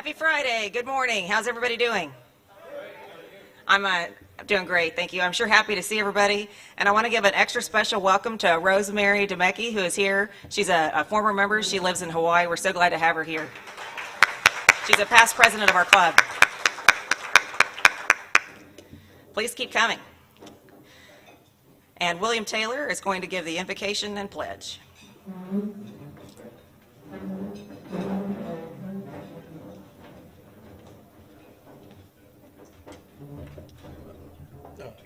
Happy Friday. Good morning. How's everybody doing? I'm doing great, thank you. I'm sure happy to see everybody. And I want to give an extra special welcome to Rosemary DeMecki, who is here. She's a former member. She lives in Hawaii. We're so glad to have her here. She's a past president of our club. Please keep coming. And William Taylor is going to give the invocation and pledge.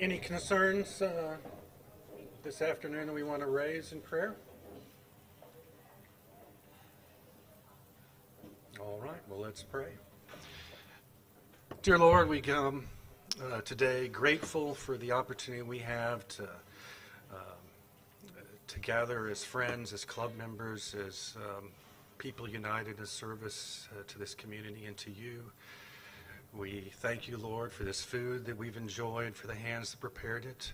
Any concerns this afternoon that we want to raise in prayer? All right, well, let's pray. Dear Lord, we come today grateful for the opportunity we have to gather as friends, as club members, as people united in service to this community and to you. We thank you, Lord, for this food that we've enjoyed, for the hands that prepared it.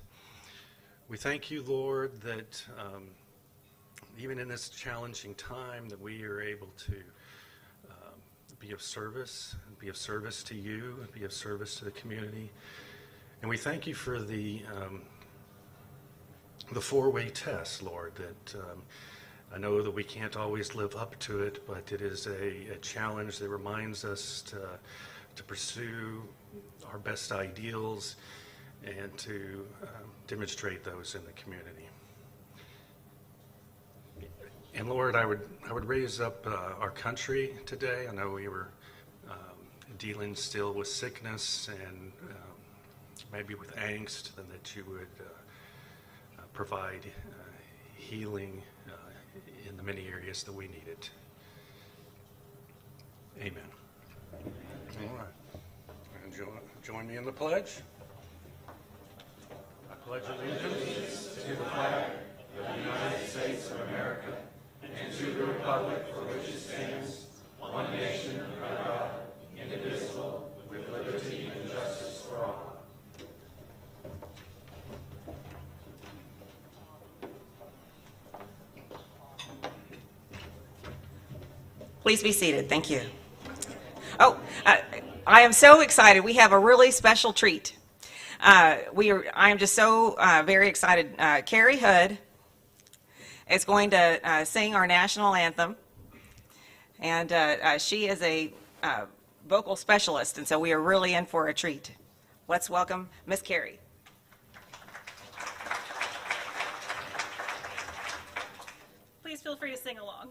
We thank you, Lord, that even in this challenging time that we are able to be of service to you, and be of service to the community. And we thank you for the four-way test, Lord, that I know that we can't always live up to it, but it is a challenge that reminds us to pursue our best ideals and to demonstrate those in the community. And Lord, I would raise up our country today. I know we were dealing still with sickness and maybe with angst, and that you would provide healing in the many areas that we need it. Amen. All right. And join me in the pledge. I pledge allegiance to the flag of the United States of America and to the republic for which it stands, one nation under God, indivisible, with liberty and justice for all. Please be seated. Thank you. Oh, I am so excited. We have a really special treat. I am just so very excited. Carrie Hood is going to sing our national anthem, and she is a vocal specialist, and so we are really in for a treat. Let's welcome Miss Carrie. Please feel free to sing along.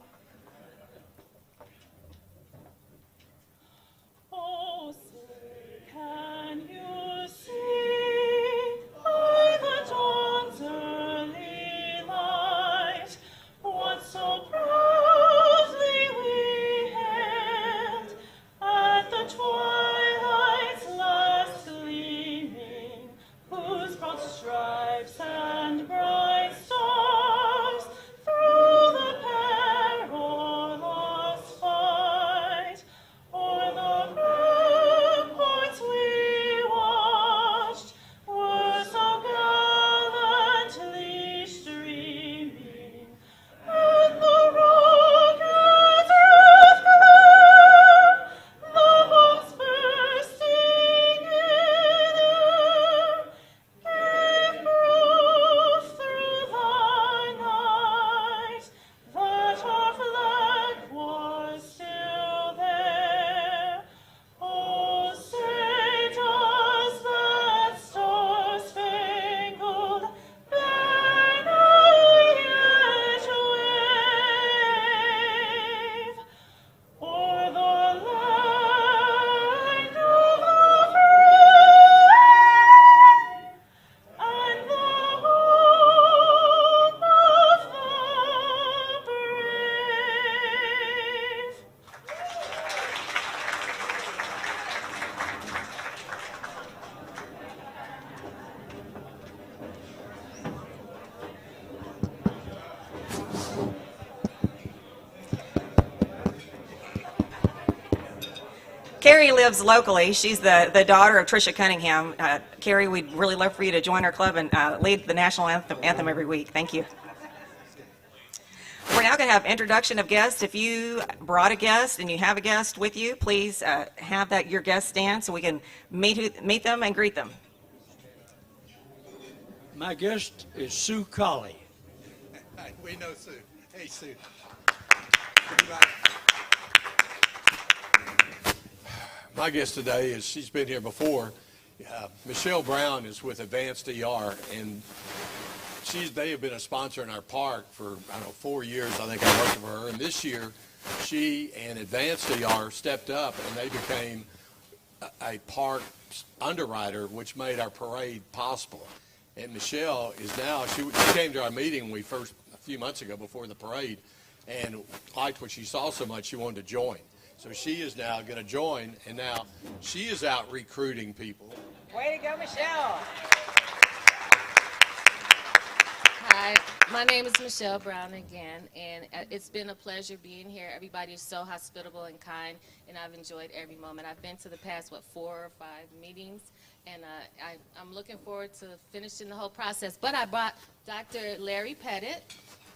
Oh, say, can you see by the dawn's early light what so proudly we hailed at the twilight's last gleaming, whose broad stripes and bright stars through the perilous fight o'er the ramparts we watched were so gallantly streaming, and the rocket's red glare, the bombs bursting in air, gave proof through the night that our flag was still there. Oh, say does that star-spangled banner yet wave o'er the land of the free and the home of the brave? Carrie lives locally. She's the daughter of Tricia Cunningham. Carrie, we'd really love for you to join our club and lead the national anthem every week. Thank you. we're now going to have introduction of guests. If you brought a guest and you have a guest with you, please have your guest stand so we can meet them and greet them. My guest is Sue Colley. We know Sue. Hey, Sue. My guest today is, she's been here before. Michelle Brown is with Advanced ER, and they have been a sponsor in our park for, 4 years. I think I worked for her. And this year, she and Advanced ER stepped up, and they became a park underwriter, which made our parade possible. And Michelle is now, she came to our meeting a few months ago before the parade, and liked what she saw so much she wanted to join. So she is now going to join, and now she is out recruiting people. Way to go, Michelle. Hi, my name is Michelle Brown again, and it's been a pleasure being here. Everybody is so hospitable and kind, and I've enjoyed every moment. I've been to the past, 4 or 5 meetings, and I'm looking forward to finishing the whole process. But I brought Dr. Larry Pettit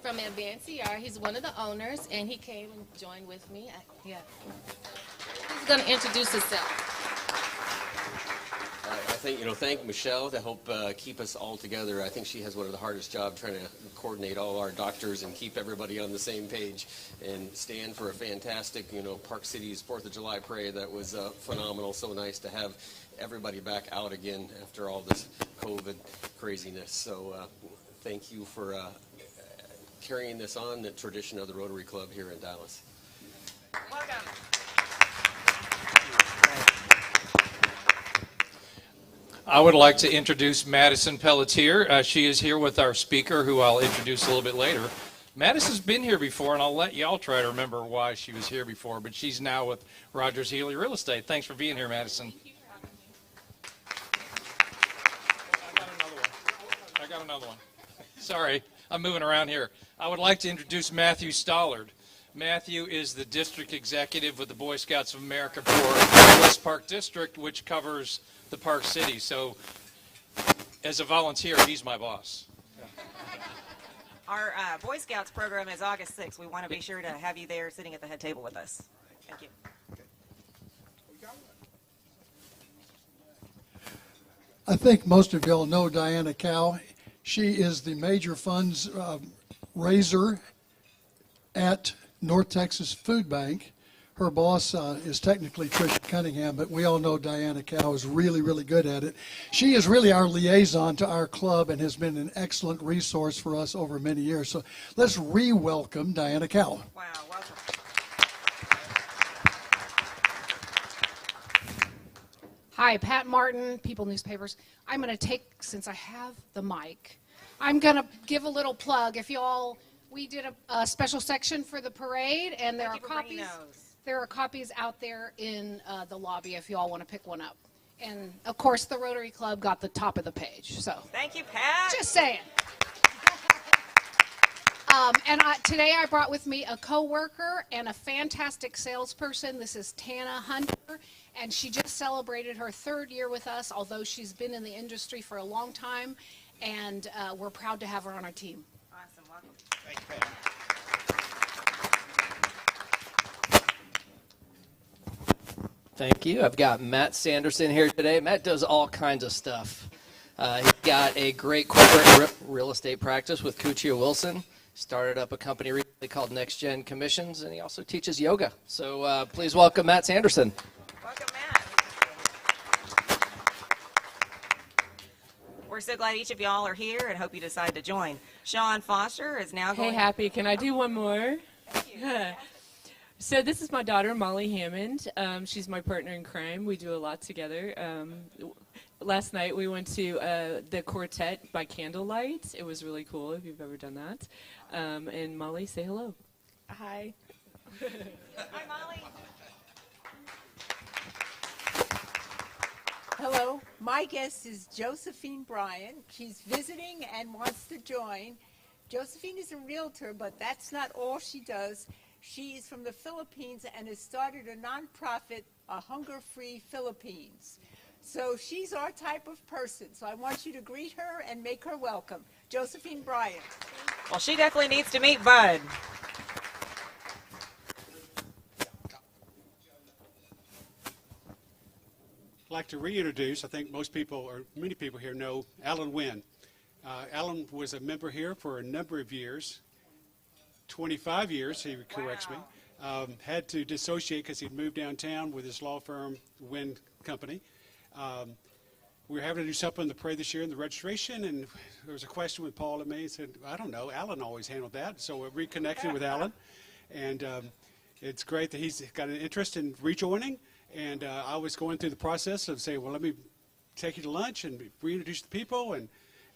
from Advanced ER. He's one of the owners, and he came and joined with me. He's going to introduce himself. I thank Michelle to help keep us all together. I think she has one of the hardest jobs trying to coordinate all our doctors and keep everybody on the same page and stand for a fantastic, Park City's 4th of July parade. That was phenomenal. So nice to have everybody back out again after all this COVID craziness. So thank you for carrying this on, the tradition of the Rotary Club here in Dallas. Welcome. I would like to introduce Madison Pelletier. She is here with our speaker, who I'll introduce a little bit later. Madison's been here before, and I'll let y'all try to remember why she was here before, but she's now with Rogers Healey Real Estate. Thanks for being here, Madison. I got another one. Sorry, I'm moving around here. I would like to introduce Matthew Stollard. Matthew is the district executive with the Boy Scouts of America for West Park District, which covers the Park City. So as a volunteer, he's my boss. Our Boy Scouts program is August 6th. We want to be sure to have you there sitting at the head table with us. Thank you. I think most of y'all know Diana Cow. She is the major funds raiser at North Texas Food Bank. Her boss is technically Tricia Cunningham, but we all know Diana Cow is really, really good at it. She is really our liaison to our club and has been an excellent resource for us over many years. So let's re-welcome Diana Cow. Wow, welcome. Hi, Pat Martin, People Newspapers. I'm going to take, since I have the mic, I'm going to give a little plug. We did a special section for the parade, and there are copies out there in the lobby if you all want to pick one up. And of course, the Rotary Club got the top of the page. So thank you, Pat. Just saying. Today I brought with me a coworker and a fantastic salesperson. This is Tana Hunter, and she just celebrated her 3rd year with us, although she's been in the industry for a long time, and we're proud to have her on our team. Awesome, welcome. Thank you, Pat. Thank you. I've got Matt Sanderson here today. Matt does all kinds of stuff. He's got a great corporate real estate practice with Kuchia Wilson. Started up a company recently called Next Gen Commissions, and he also teaches yoga. So please welcome Matt Sanderson. Welcome, Matt. We're so glad each of y'all are here and hope you decide to join. Shawn Foster is now going. Hey, Happy, can I do one more? Thank you. So this is my daughter, Molly Hammond. She's my partner in crime. We do a lot together. Last night we went to the quartet by candlelight. It was really cool if you've ever done that. And Molly, say hello. Hi. Hi, Molly. Hello, my guest is Josephine Bryan. She's visiting and wants to join. Josephine is a realtor, but that's not all she does. She is from the Philippines and has started a nonprofit, A Hunger Free Philippines. So she's our type of person. So I want you to greet her and make her welcome. Josephine Bryan. Well, she definitely needs to meet Bud. like to reintroduce, I think most people, or many people here know Alan Wynn. Alan was a member here for a number of years, 25 years, he corrects me. Had to dissociate because he'd moved downtown with his law firm, Wynn Company. We were having to do something in the parade this year in the registration, and there was a question with Paul and me. He said, I don't know, Alan always handled that. So we reconnected with Alan, and it's great that he's got an interest in rejoining. And I was going through the process of saying, well, let me take you to lunch and reintroduce the people. And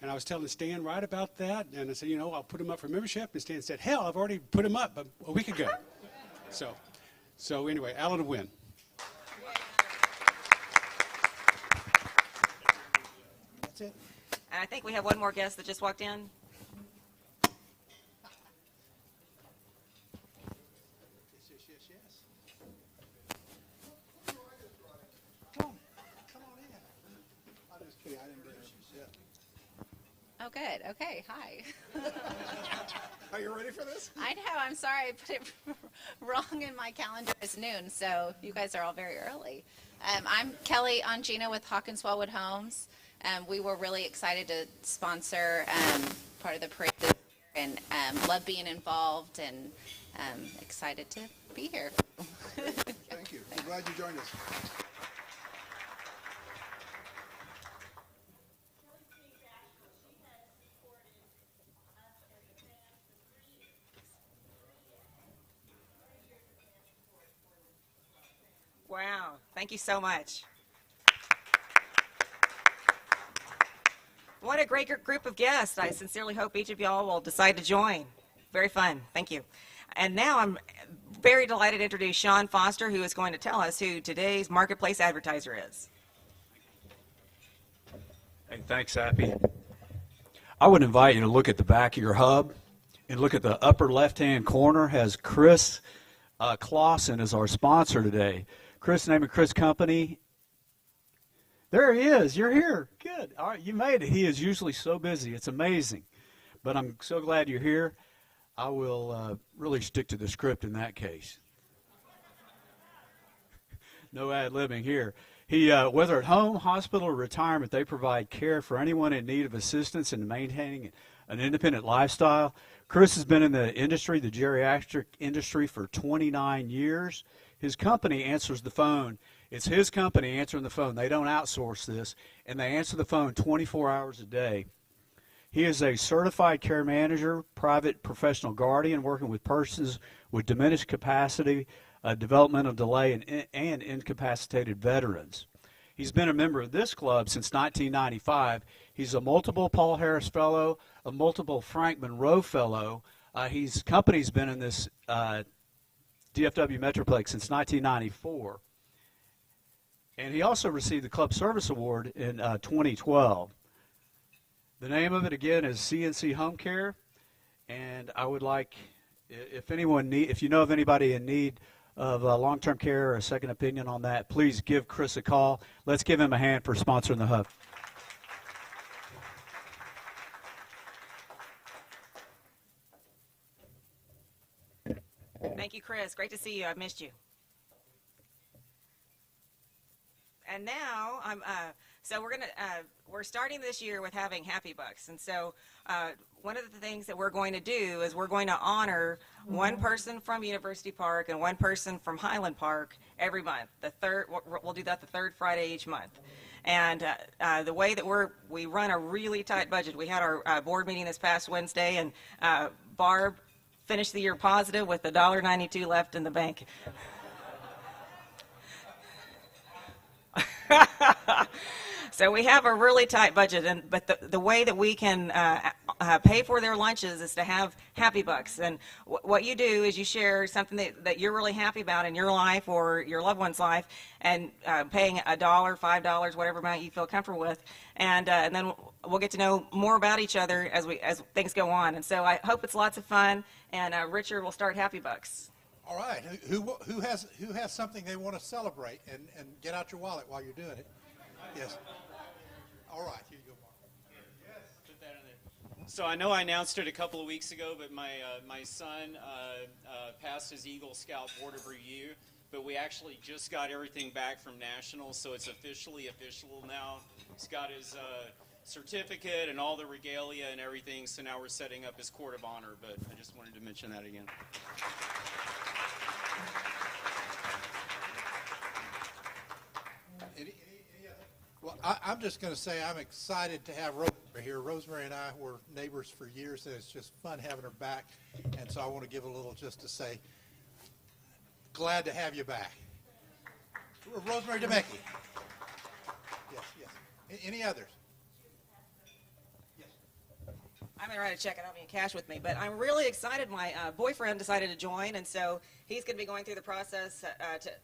I was telling Stan right about that. And I said, you know, I'll put him up for membership. And Stan said, hell, I've already put him up a week ago. So anyway, Alan Wynn. That's it. And I think we have one more guest that just walked in. Oh, good. Okay. Hi. Are you ready for this? I know. I'm sorry. I put it wrong in my calendar as noon, so you guys are all very early. I'm Kelly Ongina with Hawkins Wellwood Homes. We were really excited to sponsor part of the parade this year and love being involved and excited to be here. Thank you. I'm glad you joined us. Wow, thank you so much. What a great group of guests. I sincerely hope each of y'all will decide to join. Very fun, thank you. And now I'm very delighted to introduce Shawn Foster, who is going to tell us who today's Marketplace Advertiser is. Hey, thanks, Appy. I would invite you to look at the back of your hub and look at the upper left-hand corner has Chris CLAUSEN as our sponsor today. Chris, name of Chris Company. There he is. You're here. Good. All right, you made it. He is usually so busy. It's amazing. But I'm so glad you're here. I will really stick to the script in that case. No ad-libbing here. He, whether at home, hospital, or retirement, they provide care for anyone in need of assistance in maintaining an independent lifestyle. Chris has been in the industry, the geriatric industry, for 29 years. His company answers the phone. It's his company answering the phone. They don't outsource this, and they answer the phone 24 hours a day. He is a certified care manager, private professional guardian, working with persons with diminished capacity, developmental delay, and incapacitated veterans. He's been a member of this club since 1995. He's a multiple Paul Harris Fellow, a multiple Frank Monroe Fellow. His company's been in this DFW Metroplex since 1994. And he also received the Club Service Award in 2012. The name of it, again, is CNC Home Care. And I would like, if you know of anybody in need of long-term care or a second opinion on that, please give Chris a call. Let's give him a hand for sponsoring the hub. Thank you, Chris. Great to see you. I've missed you. And now so we're starting this year with having Happy Bucks. And so one of the things that we're going to do is we're going to honor one person from University Park and one person from Highland Park every month. We'll do that the third Friday each month. And the way that we run a really tight budget. We had our board meeting this past Wednesday, and Barb finished the year positive with $1.92 left in the bank. So we have a really tight budget, but the way that we can pay for their lunches is to have Happy Bucks. And what you do is you share something that you're really happy about in your life or your loved one's life, and paying $1, $5, whatever amount you feel comfortable with, and then we'll get to know more about each other as things go on. And so I hope it's lots of fun. And Richard will start Happy Bucks. All right. Who has something they want to celebrate, and get out your wallet while you're doing it? Yes. All right. Here you go, Mark. Yes. Put that in there. So I know I announced it a couple of weeks ago, but my son passed his Eagle Scout Board of Review but we actually just got everything back from Nationals, so it's officially official now. He's got his certificate and all the regalia and everything, so now we're setting up his court of honor, but I just wanted to mention that again. Well, I'm just going to say I'm excited to have Rosemary here. Rosemary and I were neighbors for years, and it's just fun having her back. And so I want to give a little just to say, glad to have you back. Rosemary DeMecki. Yes, yes. Any others? I'm going to write a check. I don't have any cash with me, but I'm really excited. My boyfriend decided to join, and so he's going to be going through the process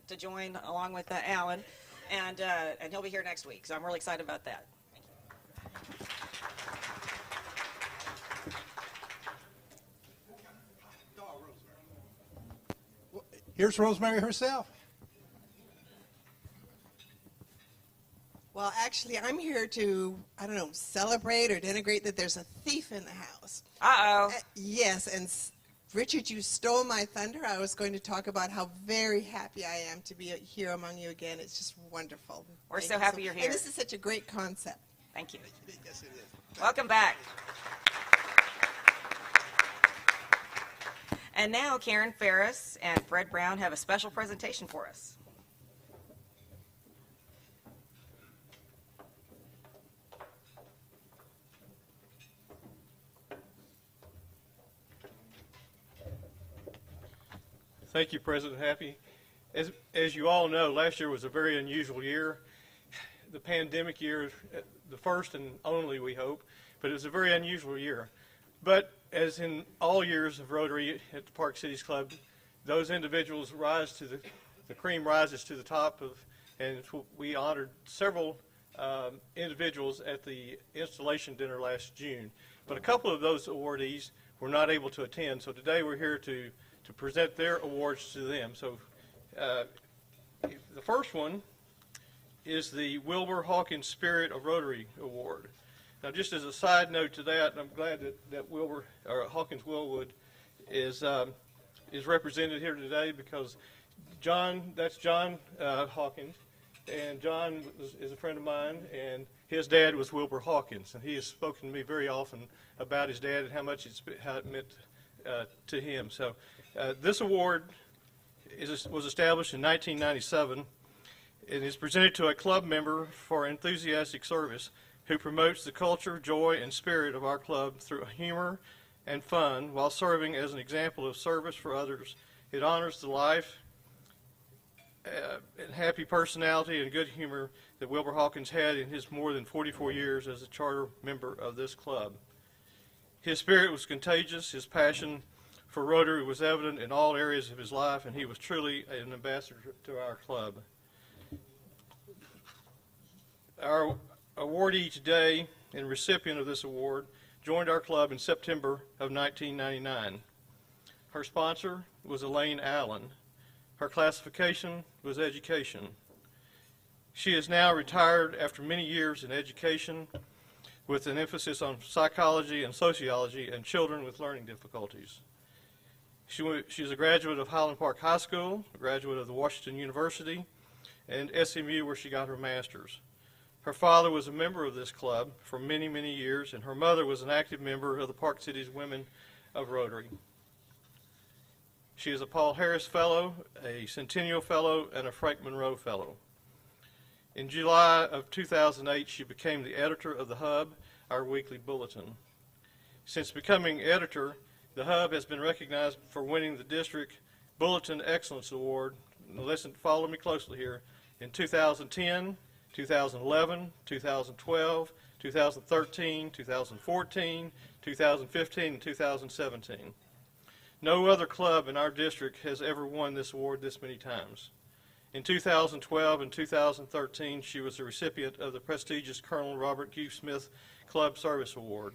to join along with Alan, and he'll be here next week. So I'm really excited about that. Here's Rosemary herself. Well, actually, I'm here to, I don't know, celebrate or denigrate that there's a thief in the house. Uh-oh. Yes, and Richard, you stole my thunder. I was going to talk about how very happy I am to be here among you again. It's just wonderful. We're Thank so you happy you're here. And this is such a great concept. Thank you. Yes, it is. Welcome back. And now Karen Farris and Fred Brown have a special presentation for us. Thank you, President Happy. As you all know, last year was a very unusual year. The pandemic year, the first and only, we hope, but it was a very unusual year. But as in all years of Rotary at the Park Cities Club, those individuals rise to the cream rises to the top of, and we honored several individuals at the installation dinner last June. But a couple of those awardees were not able to attend, so today we're here to present their awards to them. So the first one is the Wilbur Hawkins Spirit of Rotary Award. Now, just as a side note to that, and I'm glad that Wilbur, or Hawkins Willwood is represented here today, because that's John Hawkins, and John is a friend of mine, and his dad was Wilbur Hawkins, and he has spoken to me very often about his dad and how it meant to him. So this award was established in 1997 and is presented to a club member for enthusiastic service who promotes the culture, joy, and spirit of our club through humor and fun while serving as an example of service for others. It honors the life and happy personality and good humor that Wilbur Hawkins had in his more than 44 years as a charter member of this club. His spirit was contagious, his passion for Rotary was evident in all areas of his life, and he was truly an ambassador to our club. Our awardee today and recipient of this award joined our club in September of 1999. Her sponsor was Elaine Allen. Her classification was education. She is now retired after many years in education with an emphasis on psychology and sociology and children with learning difficulties. She's a graduate of Highland Park High School, a graduate of the Washington University, and SMU, where she got her master's. Her father was a member of this club for many, many years, and her mother was an active member of the Park Cities Women of Rotary. She is a Paul Harris Fellow, a Centennial Fellow, and a Frank Monroe Fellow. In July of 2008, she became the editor of the Hub, our weekly bulletin. Since becoming editor, the Hub has been recognized for winning the District Bulletin Excellence Award. Follow me closely here. In 2010, 2011, 2012, 2013, 2014, 2015, and 2017. No other club in our district has ever won this award this many times. In 2012 and 2013, she was the recipient of the prestigious Colonel Robert Q. Smith Club Service Award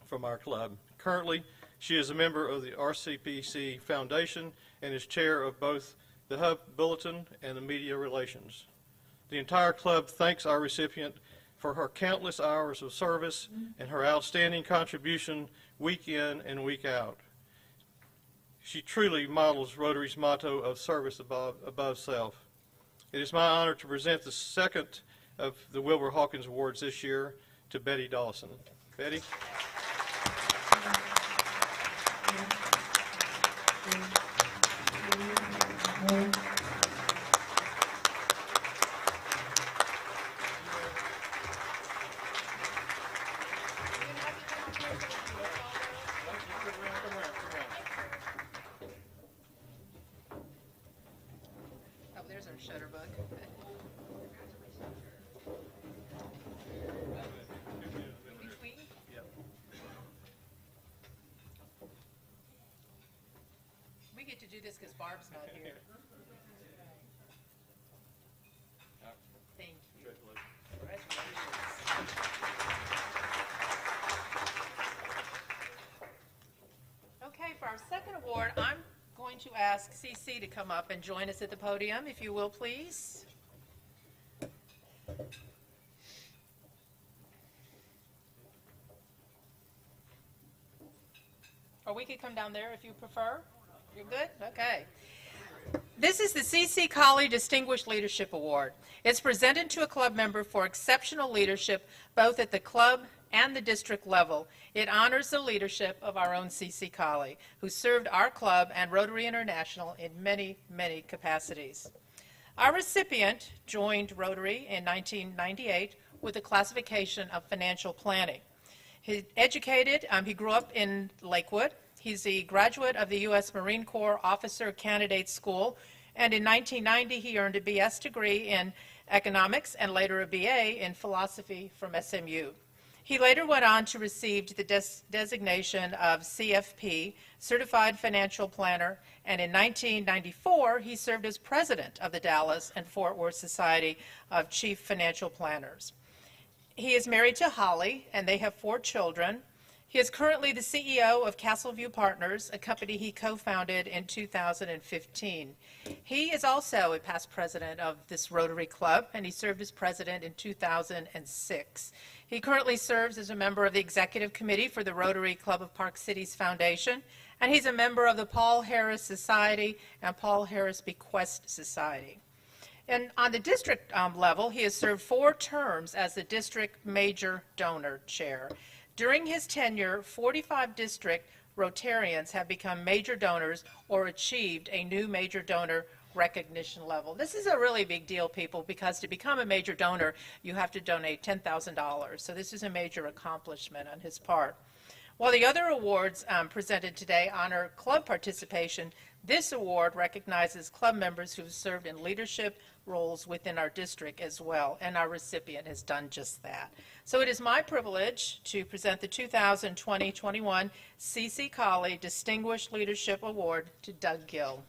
from our club. Currently, she is a member of the RCPC Foundation and is chair of both the Hub Bulletin and the Media Relations. The entire club thanks our recipient for her countless hours of service and her outstanding contribution week in and week out. She truly models Rotary's motto of service above self. It is my honor to present the second of the Wilbur Hawkins Awards this year to Betty Dawson. Betty? Oh, there's our shutterbug. We get to do this because Barb's not here. Thank you. Okay, for our second award, I'm going to ask CC to come up and join us at the podium, if you will, please. Or we could come down there if you prefer. You're good? Okay. This is the CC CARRIE Distinguished Leadership Award. It's presented to a club member for exceptional leadership both at the club and the district level. It honors the leadership of our own CC CARRIE, who served our club and Rotary International in many, many capacities. Our recipient joined Rotary in 1998 with a classification of financial planning. He grew up in Lakewood. He's a graduate of the U.S. Marine Corps Officer Candidate School, and in 1990 he earned a BS degree in economics and later a BA in philosophy from SMU. He later went on to receive the designation of CFP, Certified Financial Planner, and in 1994 he served as president of the Dallas and Fort Worth Society of Chief Financial Planners. He is married to Holly, and they have 4 children. He is currently the CEO of Castleview Partners, a company he co-founded in 2015. He is also a past president of this Rotary Club, and he served as president in 2006. He currently serves as a member of the executive committee for the Rotary Club of Park Cities Foundation, and he's a member of the Paul Harris Society and Paul Harris Bequest Society. And on the district level, he has served 4 terms as the district major donor chair. During his tenure, 45 district Rotarians have become major donors or achieved a new major donor recognition level. This is a really big deal, people, because to become a major donor, you have to donate $10,000. So this is a major accomplishment on his part. While the other awards presented today honor club participation, this award recognizes club members who have served in leadership roles within our district as well, and our recipient has done just that. So it is my privilege to present the 2020-21 CC CARRIE Distinguished Leadership Award to Doug Gill.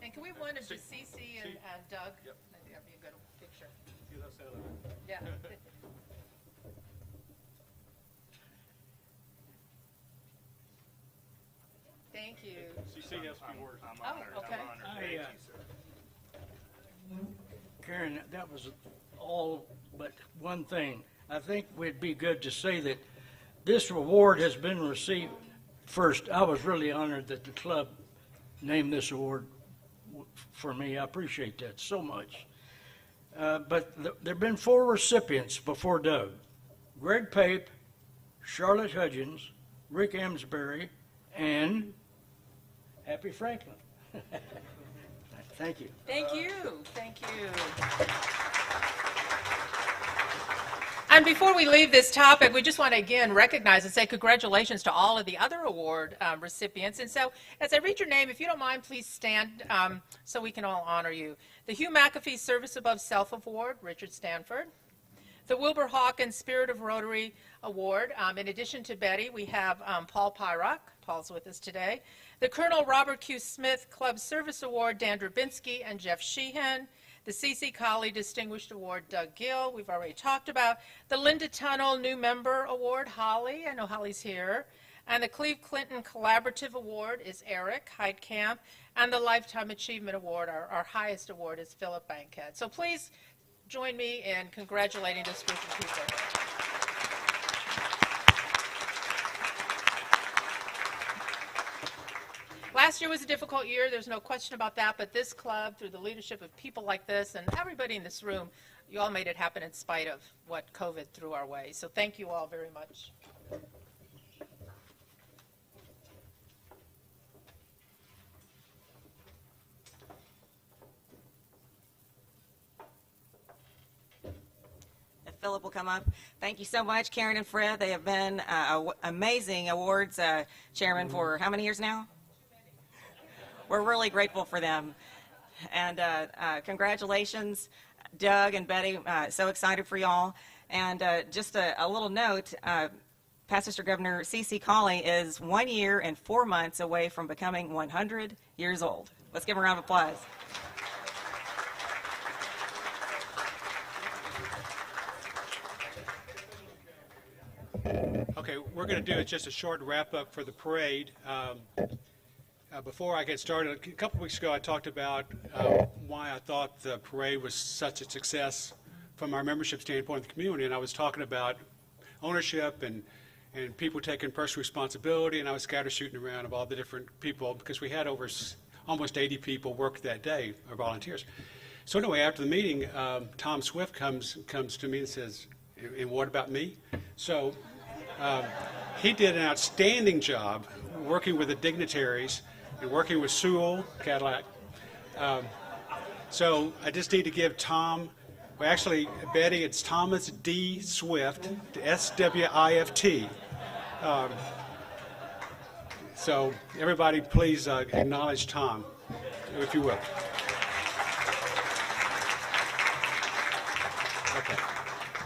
And can we have one of just CC and Doug? Yep. Maybe that'd be a good picture. Yeah. Thank you. CC has a few words. I'm honored. Oh, okay. I'm honored. Thank you, sir. Karen, that was all but one thing. I think it'd be good to say that this award has been received first. I was really honored that the club named this award for me. I appreciate that so much. But there have been 4 recipients before Doug: Greg Pape, Charlotte Hudgens, Rick Amsbury, and Happy Franklin. Thank you. Thank you. Thank you. And before we leave this topic, we just want to again recognize and say congratulations to all of the other award recipients. And so as I read your name, if you don't mind, please stand so we can all honor you. The Hugh McAfee Service Above Self Award, Richard Stanford. The Wilbur Hawkins Spirit of Rotary Award. In addition to Betty, we have Paul PIROK. Paul's with us today. The Colonel Robert Q. Smith Club Service Award, Dan Drabinski and Jeff Sheehan. The C.C. Colley Distinguished Award, Doug Gill, we've already talked about. The Linda Tunnel New Member Award, Holly, I know Holly's here. And the Cleve Clinton Collaborative Award is Eric Heidkamp. And the Lifetime Achievement Award, our highest award, is PHILLIP Bankhead. So please join me in congratulating this group of people. Last year was a difficult year, there's no question about that, but this club, through the leadership of people like this and everybody in this room, you all made it happen in spite of what COVID threw our way. So thank you all very much. If Philip will come up. Thank you so much, Karen and Fred. They have been amazing awards chairman for how many years now? We're really grateful for them. And congratulations, Doug and Betty. So excited for y'all. And just a little note, past District Governor C.C. Colley is 1 year and 4 months away from becoming 100 years old. Let's give him a round of applause. Okay, we're going to do just a short wrap-up for the parade. Before I get started, a couple weeks ago I talked about why I thought the parade was such a success from our membership standpoint in the community, and I was talking about ownership and people taking personal responsibility, and I was scattershooting around of all the different people because we had over almost 80 people work that day, or volunteers. So anyway, after the meeting, Tom Swift comes to me and says, "And what about me?" So he did an outstanding job working with the dignitaries and working with Sewell Cadillac. So I just need to give Tom, well actually Betty, it's Thomas D. Swift, S-W-I-F-T. So everybody please acknowledge Tom, if you will. Okay.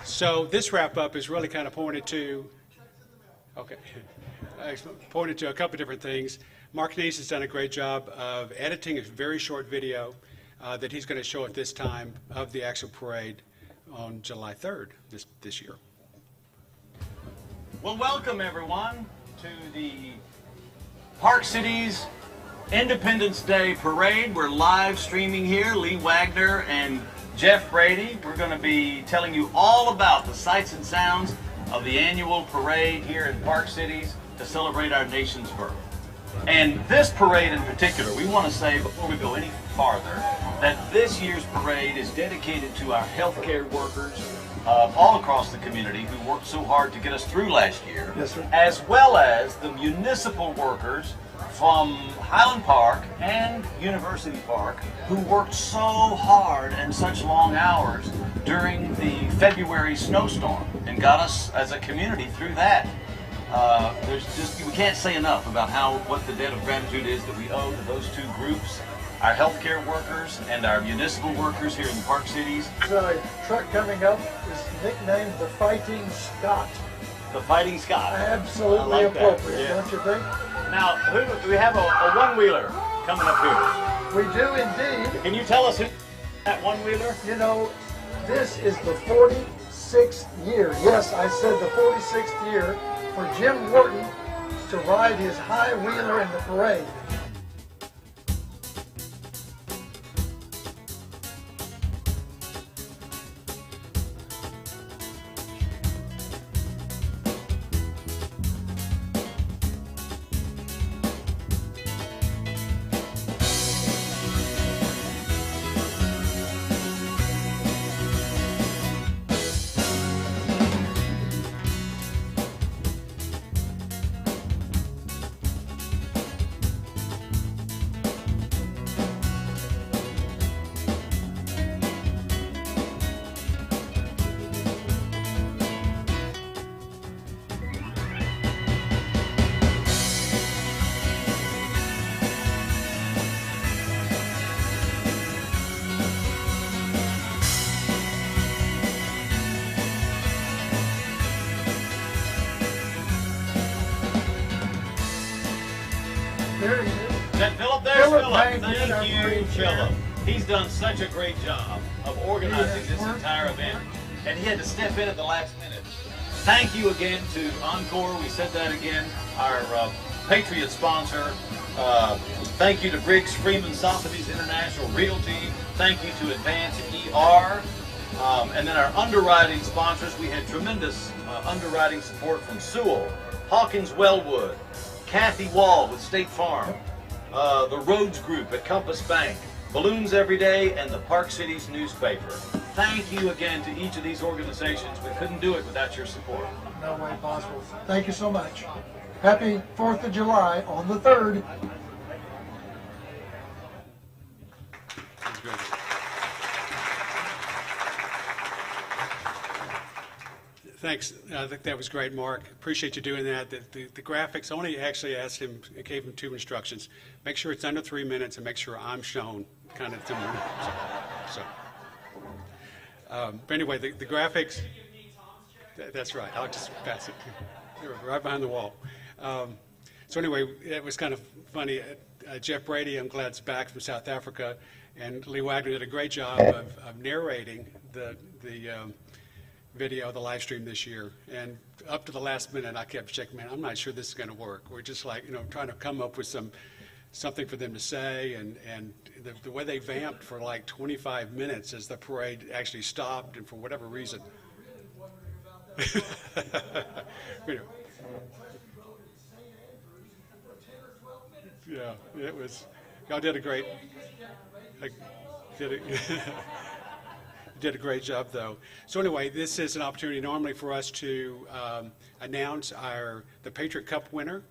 So this wrap-up is really kind of pointed to, pointed to a couple different things. Mark Neese has done a great job of editing a very short video that he's going to show at this time of the actual parade on July 3rd this year. Well, welcome everyone to the Park Cities Independence Day Parade. We're live streaming here. Lee Wagner and Jeff Brady. We're going to be telling you all about the sights and sounds of the annual parade here in Park Cities to celebrate our nation's birth. And this parade in particular, we want to say before we go any farther that this year's parade is dedicated to our healthcare workers all across the community who worked so hard to get us through last year, Yes, sir. as well as the municipal workers from Highland Park and University Park who worked so hard and such long hours during the February snowstorm and got us as a community through that. We can't say enough about what the debt of gratitude is that we owe to those two groups, our healthcare workers and our municipal workers here in the Park Cities. The truck coming up is nicknamed the Fighting Scot. The Fighting Scot. Absolutely I like appropriate, that. Yeah. don't you think? Now, do we have a one-wheeler coming up here? We do indeed. Can you tell us who that one-wheeler? You know, this is the 46th year. Yes, I said the 46th year for Jim Wharton to ride his high wheeler in the parade. Is that Philip there? Philip Philip. Bankhead, Thank you, Philip. He's done such a great job. of organizing this entire event, and he had to step in at the last minute. Thank you again to Encore. We said that again, our Patriot sponsor. Thank you to Briggs Freeman Sotheby's International Realty. Thank you to Advance ER. And then our underwriting sponsors, we had tremendous underwriting support from Sewell, Hawkins Wellwood, Kathy Wall with State Farm, the Rhodes Group at Compass Bank, Balloons Every Day, and the Park Cities newspaper. Thank you again to each of these organizations. We couldn't do it without your support. No way possible. Thank you so much. Happy 4th of July on the 3rd. Thanks. I think that was great, Mark. Appreciate you doing that. The graphics, I only actually asked him, I gave him 2 instructions. Make sure it's under 3 minutes and make sure I'm shown kind of similar. But anyway, the graphics, that's right. I'll just pass it. Right behind the wall. So anyway, it was kind of funny. Jeff Brady, I'm glad, is back from South Africa, and Lee Wagner did a great job of narrating the video, the live stream this year. And up to the last minute, I kept checking, man, I'm not sure this is going to work. We're just like, trying to come up with something for them to say, and the way they vamped for like 25 minutes as the parade actually stopped, and for whatever reason. Yeah, it was, y'all did a great, did a great job, though. So anyway, this is an opportunity normally for us to announce the Patriot Cup winner,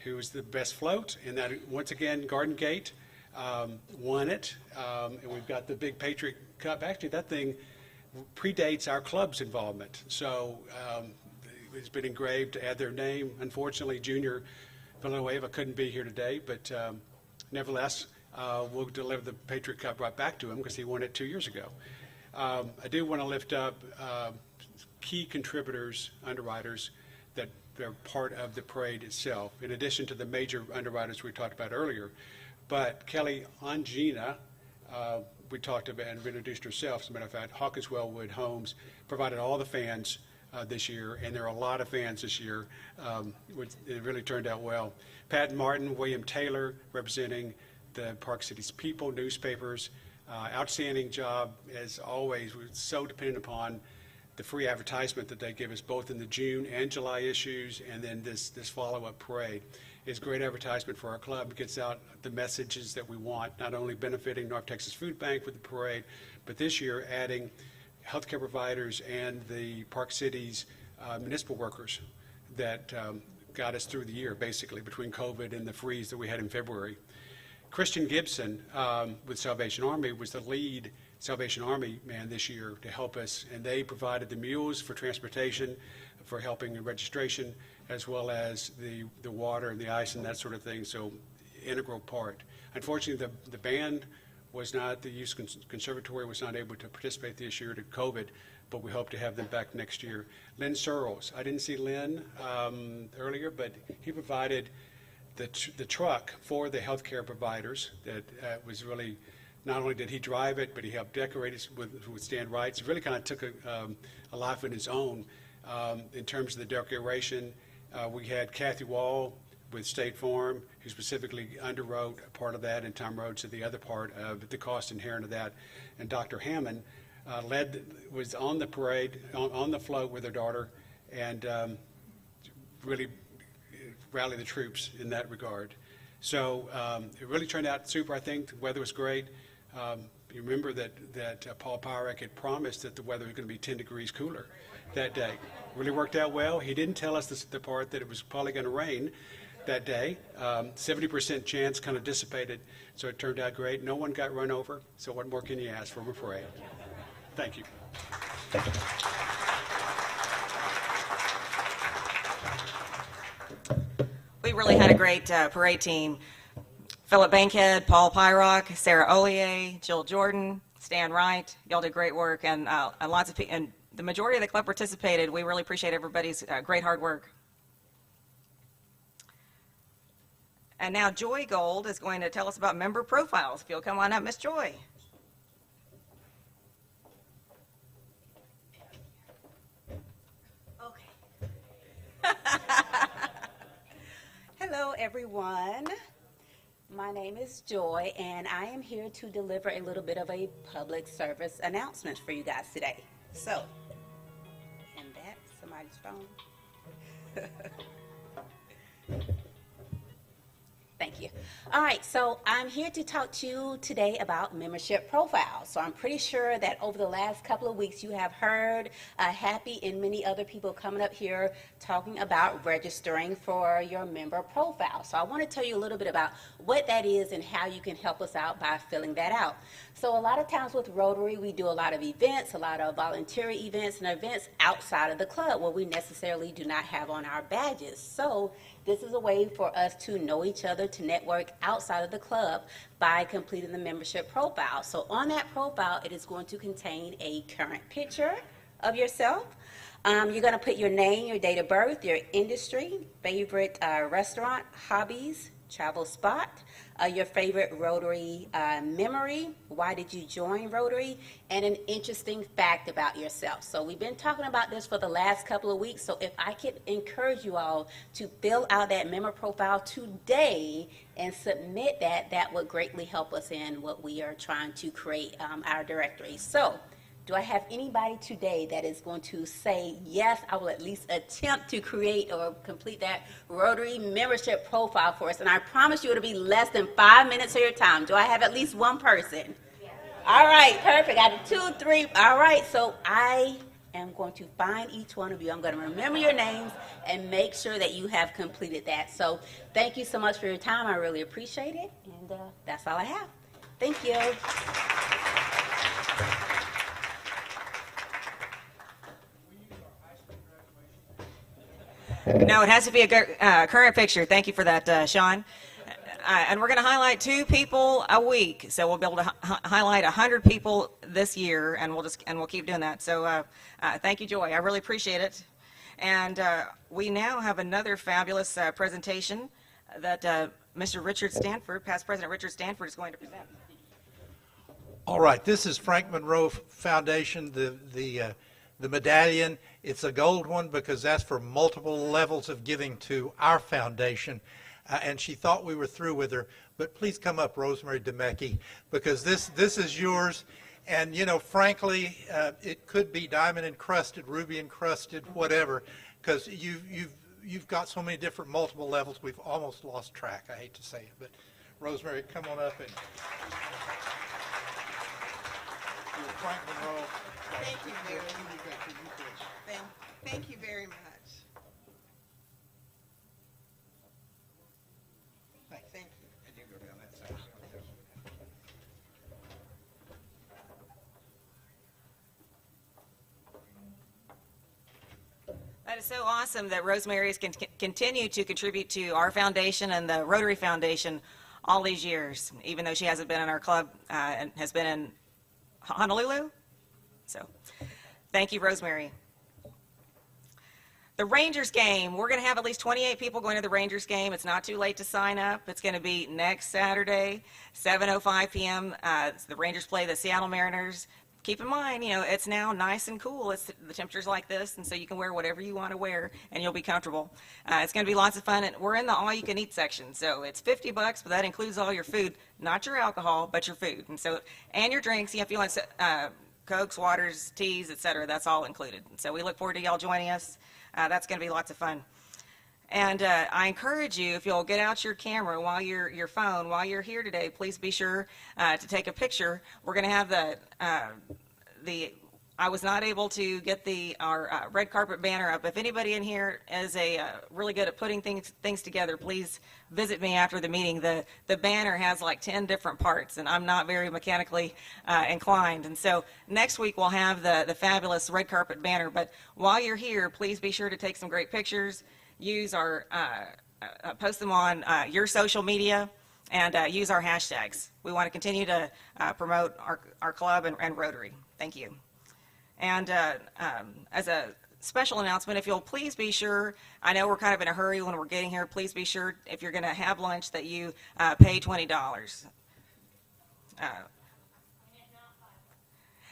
who is the best float, and that, once again, Garden Gate won it, and we've got the big Patriot Cup. Actually, that thing predates our club's involvement, so it's been engraved to add their name. Unfortunately, Junior Villanueva couldn't be here today, but nevertheless, we'll deliver the Patriot Cup right back to him because he won it 2 years ago. I do want to lift up key contributors, underwriters, that are part of the parade itself, in addition to the major underwriters we talked about earlier. But Kelly Angina, we talked about and introduced herself, as a matter of fact. Hawkins Wellwood Homes provided all the fans this year, and there are a lot of fans this year. It really turned out well. Pat Martin, William Taylor, representing the Park Cities People newspapers. Outstanding job, as always. We're so dependent upon the free advertisement that they give us, both in the June and July issues, and then this follow-up parade. It's great advertisement for our club. It gets out the messages that we want, not only benefiting North Texas Food Bank with the parade, but this year adding healthcare providers and the Park Cities municipal workers that got us through the year, basically, between COVID and the freeze that we had in February. Christian Gibson with Salvation Army was the lead Salvation Army man this year to help us, and they provided the mules for transportation, for helping in registration, as well as the water and the ice and that sort of thing, so integral part. Unfortunately, the band was not, the Youth Conservatory was not able to participate this year due to COVID, but we hope to have them back next year. Lynn Searles, I didn't see Lynn earlier, but he provided the truck for the healthcare providers. That was really, not only did he drive it, but he helped decorate it with stand rights. It really kind of took a life of its own in terms of the decoration. We had Kathy Wall with State Farm, who specifically underwrote a part of that, and Tom Rhodes did the other part of the cost inherent of that. And Dr. Hammond was on the parade, on the float with her daughter, and really rally the troops in that regard. So it really turned out super. I think the weather was great. You remember that Paul PIROK had promised that the weather was going to be 10 degrees cooler that day. Really worked out well. He didn't tell us the part that it was probably going to rain that day. 70% chance kind of dissipated, so it turned out great. No one got run over, so what more can you ask from a parade? Thank you. Thank you. We really had a great parade team. Philip Bankhead, Paul PIROK, Sarah Ollier, Jill Jordan, Stan Wright. Y'all did great work, and lots of people, and the majority of the club participated. We really appreciate everybody's great hard work. And now Joy Gold is going to tell us about member profiles. If you'll come on up, Miss Joy. everyone. My name is Joy, and I am here to deliver a little bit of a public service announcement for you guys today. So, and that's somebody's phone. Thank you. All right, so I'm here to talk to you today about membership profiles. So I'm pretty sure that over the last couple of weeks you have heard Happy and many other people coming up here talking about registering for your member profile. So I want to tell you a little bit about what that is and how you can help us out by filling that out. So a lot of times with Rotary, we do a lot of events, a lot of voluntary events and events outside of the club where we necessarily do not have on our badges. So this is a way for us to know each other, to network outside of the club by completing the membership profile. So on that profile, it is going to contain a current picture of yourself. You're going to put your name, your date of birth, your industry, favorite restaurant, hobbies, travel spot, your favorite Rotary memory, why did you join Rotary, and an interesting fact about yourself. So we've been talking about this for the last couple of weeks, so if I could encourage you all to fill out that member profile today and submit that, that would greatly help us in what we are trying to create our directory. So do I have anybody today that is going to say, yes, I will at least attempt to create or complete that Rotary membership profile for us? And I promise you it'll be less than 5 minutes of your time. Do I have at least one person? Yeah. All right, perfect. I have 2, 3. All right, so I am going to find each one of you. I'm going to remember your names and make sure that you have completed that. So thank you so much for your time. I really appreciate it. And that's all I have. Thank you. No, it has to be a current picture. Thank you for that, Sean. And we're going to highlight 2 people a week, so we'll be able to highlight 100 people this year, and we'll keep doing that. So thank you, Joy. I really appreciate it. And we now have another fabulous presentation that Mr. Richard Stanford, past President Richard Stanford, is going to present. All right, this is Frank Monroe Foundation, the medallion. It's a gold one because that's for multiple levels of giving to our foundation. And she thought we were through with her, but please come up, Rosemary DeMecki, because this is yours. And you know, frankly, it could be diamond encrusted, ruby encrusted, whatever, because you've got so many different multiple levels. We've almost lost track. I hate to say it, but Rosemary, come on up and. Frank Monroe. Thank you very much. Thank you very much. Thank you. And you go down that side. That is so awesome that Rosemary has continued to contribute to our foundation and the Rotary Foundation all these years, even though she hasn't been in our club and has been in Honolulu. So thank you, Rosemary. The Rangers game, we're going to have at least 28 people going to the Rangers game. It's not too late to sign up. It's going to be next Saturday, 7:05 p.m. The Rangers play the Seattle Mariners. Keep in mind, you know, it's now nice and cool. The temperature's like this, and so you can wear whatever you want to wear, and you'll be comfortable. It's going to be lots of fun, and we're in the all-you-can-eat section, so it's $50, but that includes all your food, not your alcohol, but your food, and your drinks. If you want Cokes, waters, teas, etc., that's all included. So we look forward to y'all joining us. That's going to be lots of fun. And I encourage you, if you'll get out your camera while your phone while you're here today, please be sure to take a picture. We're going to have I was not able to get our red carpet banner up. If anybody in here is really good at putting things together, please visit me after the meeting. The banner has like 10 different parts, and I'm not very mechanically inclined. And so next week we'll have the fabulous red carpet banner. But while you're here, please be sure to take some great pictures. Use post them on your social media, and use our hashtags. We want to continue to promote our club and Rotary. Thank you. And as a special announcement, if you'll please be sure, I know we're kind of in a hurry when we're getting here, please be sure if you're going to have lunch that you pay $20.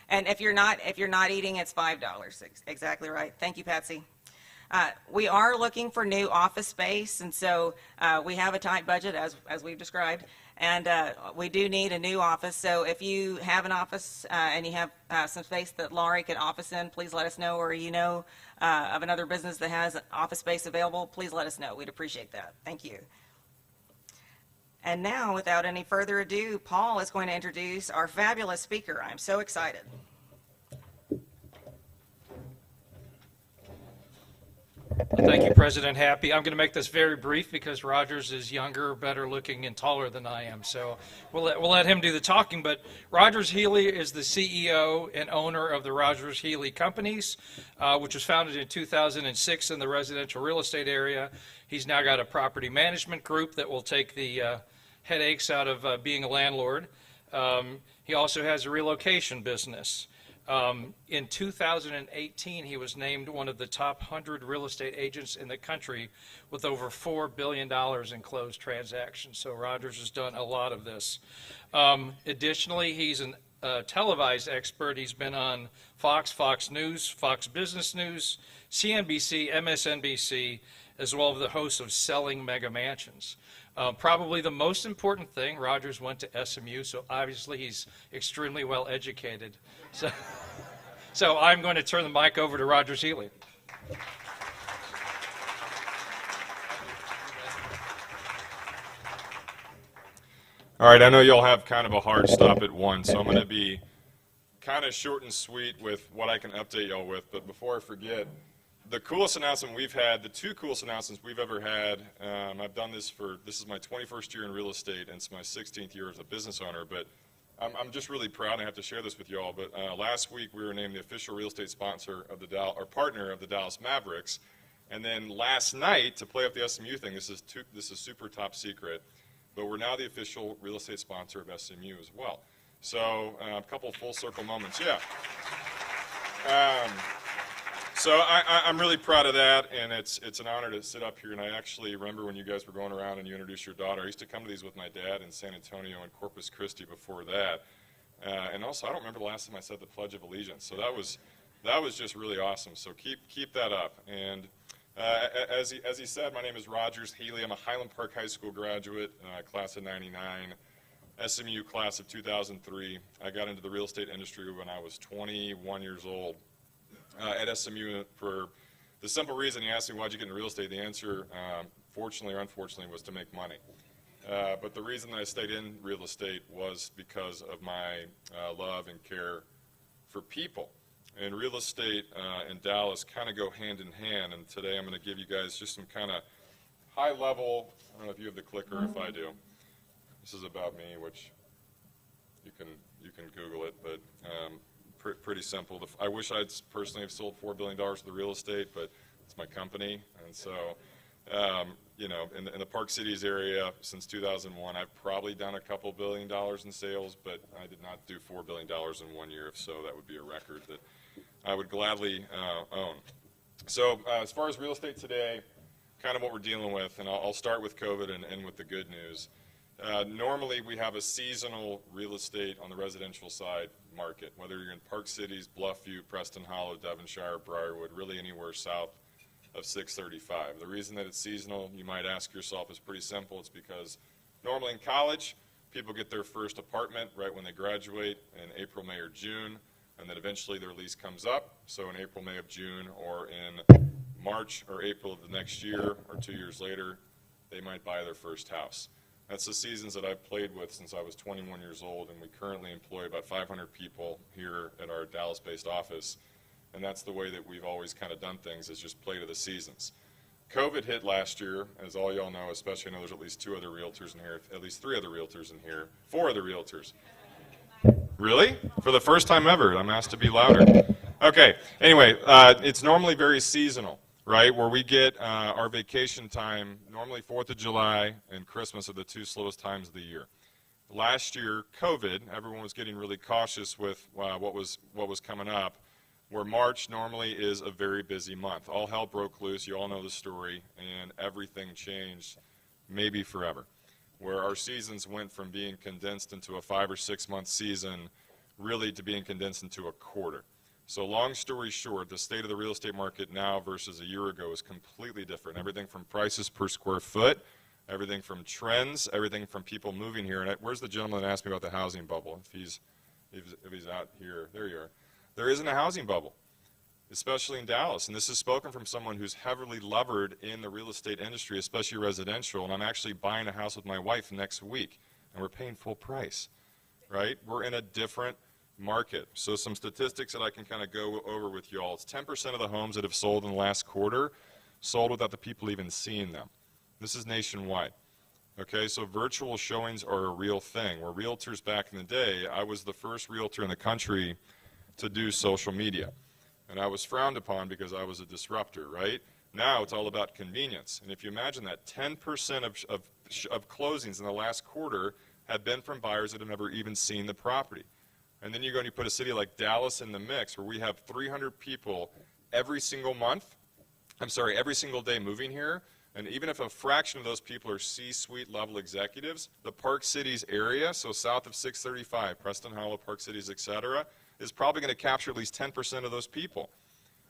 And if you're not eating, it's $5. Exactly right. Thank you, Patsy. We are looking for new office space, and so we have a tight budget, as we've described, and we do need a new office. So if you have an office and you have some space that Laurie could office in, please let us know, or you know of another business that has office space available, please let us know. We'd appreciate that. Thank you. And now, without any further ado, Paul is going to introduce our fabulous speaker. I'm so excited. Thank you, President Happy. I'm going to make this very brief because Rogers is younger, better looking, and taller than I am. So we'll let him do the talking. But Rogers Healey is the CEO and owner of the Rogers Healey Companies, which was founded in 2006 in the residential real estate area. He's now got a property management group that will take the headaches out of being a landlord. He also has a relocation business. In 2018, he was named one of the top 100 real estate agents in the country with over $4 billion in closed transactions. So Rogers has done a lot of this. Additionally, he's a televised expert. He's been on Fox, Fox News, Fox Business News, CNBC, MSNBC, as well as the host of Selling Mega Mansions. Probably the most important thing, Rogers went to SMU, so obviously he's extremely well educated. So I'm going to turn the mic over to Rogers Healey. All right, I know y'all have kind of a hard stop at 1, so I'm going to be kind of short and sweet with what I can update y'all with. But before I forget, the coolest announcement we've had, the 2 coolest announcements we've ever had, I've done this is my 21st year in real estate, and it's my 16th year as a business owner, but I'm just really proud and I have to share this with y'all. But last week we were named the official real estate sponsor of the or partner of the Dallas Mavericks, and then last night, to play up the SMU thing, this is super top secret, but we're now the official real estate sponsor of SMU as well. So a couple full circle moments, yeah. So I'm really proud of that, and it's an honor to sit up here. And I actually remember when you guys were going around and you introduced your daughter. I used to come to these with my dad in San Antonio and Corpus Christi before that. And also, I don't remember the last time I said the Pledge of Allegiance. So that was just really awesome. So keep that up. And as he said, my name is Rogers Healey. I'm a Highland Park High School graduate, class of '99. SMU class of 2003. I got into the real estate industry when I was 21 years old. At SMU for the simple reason. He asked me, why'd you get into real estate? The answer, fortunately or unfortunately, was to make money. But the reason that I stayed in real estate was because of my love and care for people. And real estate and Dallas kind of go hand in hand, and today I'm going to give you guys just some kind of high level, I don't know if you have the clicker or if I do. This is about me, which you can Google it, but pretty simple. I wish I'd personally have sold $4 billion of the real estate, but it's my company. And so, you know, in the Park Cities area since 2001, I've probably done a couple $1 billion in sales, but I did not do $4 billion in 1 year. If so, that would be a record that I would gladly own. So as far as real estate today, kind of what we're dealing with, and I'll start with COVID and end with the good news. Normally, we have a seasonal real estate on the residential side market, whether you're in Park Cities, Bluffview, Preston Hollow, Devonshire, Briarwood, really anywhere south of 635. The reason that it's seasonal, you might ask yourself, is pretty simple. It's because normally in college, people get their first apartment right when they graduate in April, May, or June, and then eventually their lease comes up. So in April, May of June, or in March or April of the next year, or 2 years later, they might buy their first house. That's the seasons that I've played with since I was 21 years old, and we currently employ about 500 people here at our Dallas-based office, and that's the way that we've always kind of done things, is just play to the seasons. COVID hit last year, as all y'all know, especially I know there's at least 2 other realtors in here, at least 3 other realtors in here, 4 other realtors. Really? For the first time ever, I'm asked to be louder. Okay, anyway, it's normally very seasonal. Right, where we get our vacation time, normally 4th of July and Christmas are the 2 slowest times of the year. Last year, COVID, everyone was getting really cautious with what was coming up, where March normally is a very busy month. All hell broke loose, you all know the story, and everything changed, maybe forever, where our seasons went from being condensed into a 5 or 6 month season really to being condensed into a quarter. So long story short, the state of the real estate market now versus a year ago is completely different. Everything from prices per square foot, everything from trends, everything from people moving here. And where's the gentleman that asked me about the housing bubble? If he's out here, there you are. There isn't a housing bubble, especially in Dallas. And this is spoken from someone who's heavily levered in the real estate industry, especially residential. And I'm actually buying a house with my wife next week, and we're paying full price, right? We're in a different market. So some statistics that I can kind of go over with you all. It's 10% of the homes that have sold in the last quarter sold without the people even seeing them. This is nationwide. Okay, so virtual showings are a real thing. Where realtors back in the day, I was the first realtor in the country to do social media. And I was frowned upon because I was a disruptor, right? Now it's all about convenience. And if you imagine that 10% of closings in the last quarter have been from buyers that have never even seen the property. And then you go and you put a city like Dallas in the mix where we have 300 people every single day moving here. And even if a fraction of those people are C-suite level executives, the Park Cities area, so south of 635, Preston Hollow, Park Cities, etc., is probably going to capture at least 10% of those people,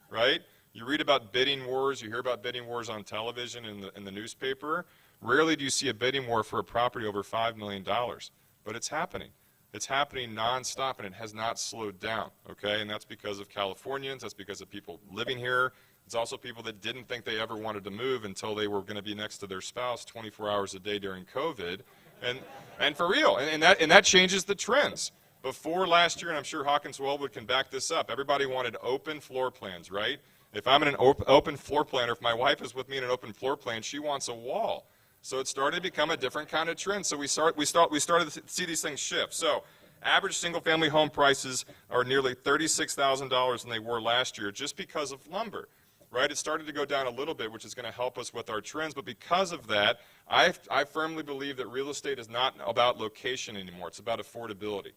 right? You read about bidding wars, you hear about bidding wars on television in the newspaper. Rarely do you see a bidding war for a property over $5 million, but it's happening. It's happening nonstop, and it has not slowed down, okay? And that's because of Californians, that's because of people living here. It's also people that didn't think they ever wanted to move until they were going to be next to their spouse 24 hours a day during COVID, and for real, and that changes the trends. Before last year, and I'm sure Hawkins Wellwood can back this up, everybody wanted open floor plans, right? If I'm in an open floor plan, or if my wife is with me in an open floor plan, she wants a wall. So it started to become a different kind of trend. So we started to see these things shift. So average single-family home prices are nearly $36,000 than they were last year just because of lumber, right? It started to go down a little bit, which is going to help us with our trends. But because of that, I firmly believe that real estate is not about location anymore. It's about affordability.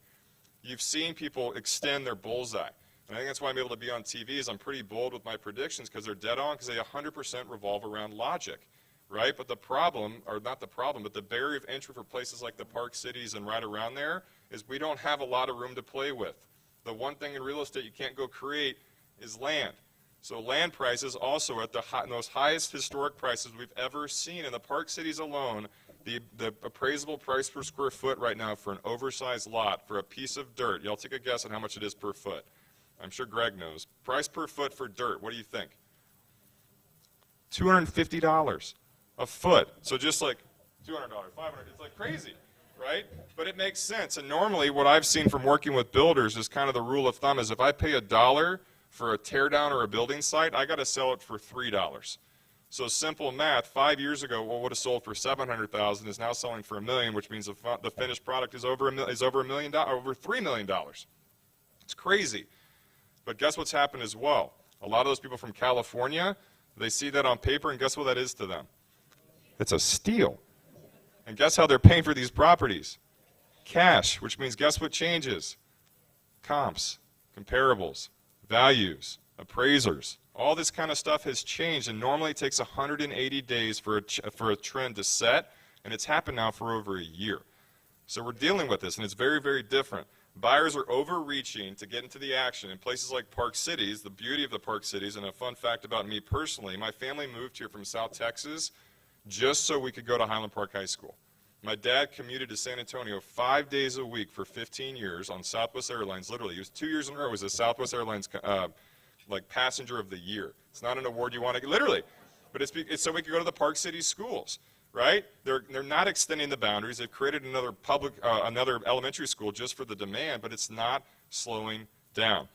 You've seen people extend their bullseye. And I think that's why I'm able to be on TV is I'm pretty bold with my predictions because they're dead on because they 100% revolve around logic. Right? But the problem, or not the problem, but the barrier of entry for places like the Park Cities and right around there is we don't have a lot of room to play with. The one thing in real estate you can't go create is land. So land prices also at the most highest historic prices we've ever seen. In the Park Cities alone, the appraisable price per square foot right now for an oversized lot for a piece of dirt, y'all take a guess on how much it is per foot. I'm sure Greg knows. Price per foot for dirt, what do you think? $250. A foot. So just like $200, $500, it's like crazy, right? But it makes sense. And normally what I've seen from working with builders is kind of the rule of thumb is if I pay $1 for a tear down or a building site, I got to sell it for $3. So simple math, 5 years ago what would have sold for $700,000 is now selling for $1 million, which means the finished product is over $3 million. It's crazy. But guess what's happened as well? A lot of those people from California, they see that on paper, and guess what that is to them? It's a steal. And guess how they're paying for these properties? Cash, which means guess what changes? Comps, comparables, values, appraisers. All this kind of stuff has changed, and normally it takes 180 days for a trend to set, and it's happened now for over a year. So we're dealing with this, and it's very, very different. Buyers are overreaching to get into the action. In places like Park Cities, the beauty of the Park Cities, and a fun fact about me personally, my family moved here from South Texas just so we could go to Highland Park High School. My dad commuted to San Antonio 5 days a week for 15 years on Southwest Airlines. Literally, he was 2 years in a row. He was a Southwest Airlines like passenger of the year. It's not an award you want to get, literally, but it's so we could go to the Park City schools, right? They're not extending the boundaries. They've created another another elementary school just for the demand, but it's not slowing down.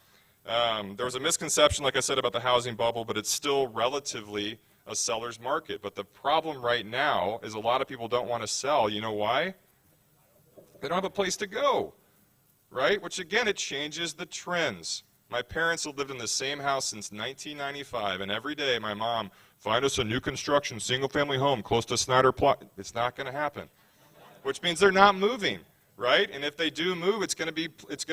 There was a misconception, like I said, about the housing bubble, but it's still relatively a seller's market. But the problem right now is a lot of people don't want to sell. You know why? They don't have a place to go, right? Which again, it changes the trends. My parents have lived in the same house since 1995, and every day my mom, find us a new construction single-family home close to Snyder Plot. It's not going to happen, which means they're not moving, right? And if they do move, it's going to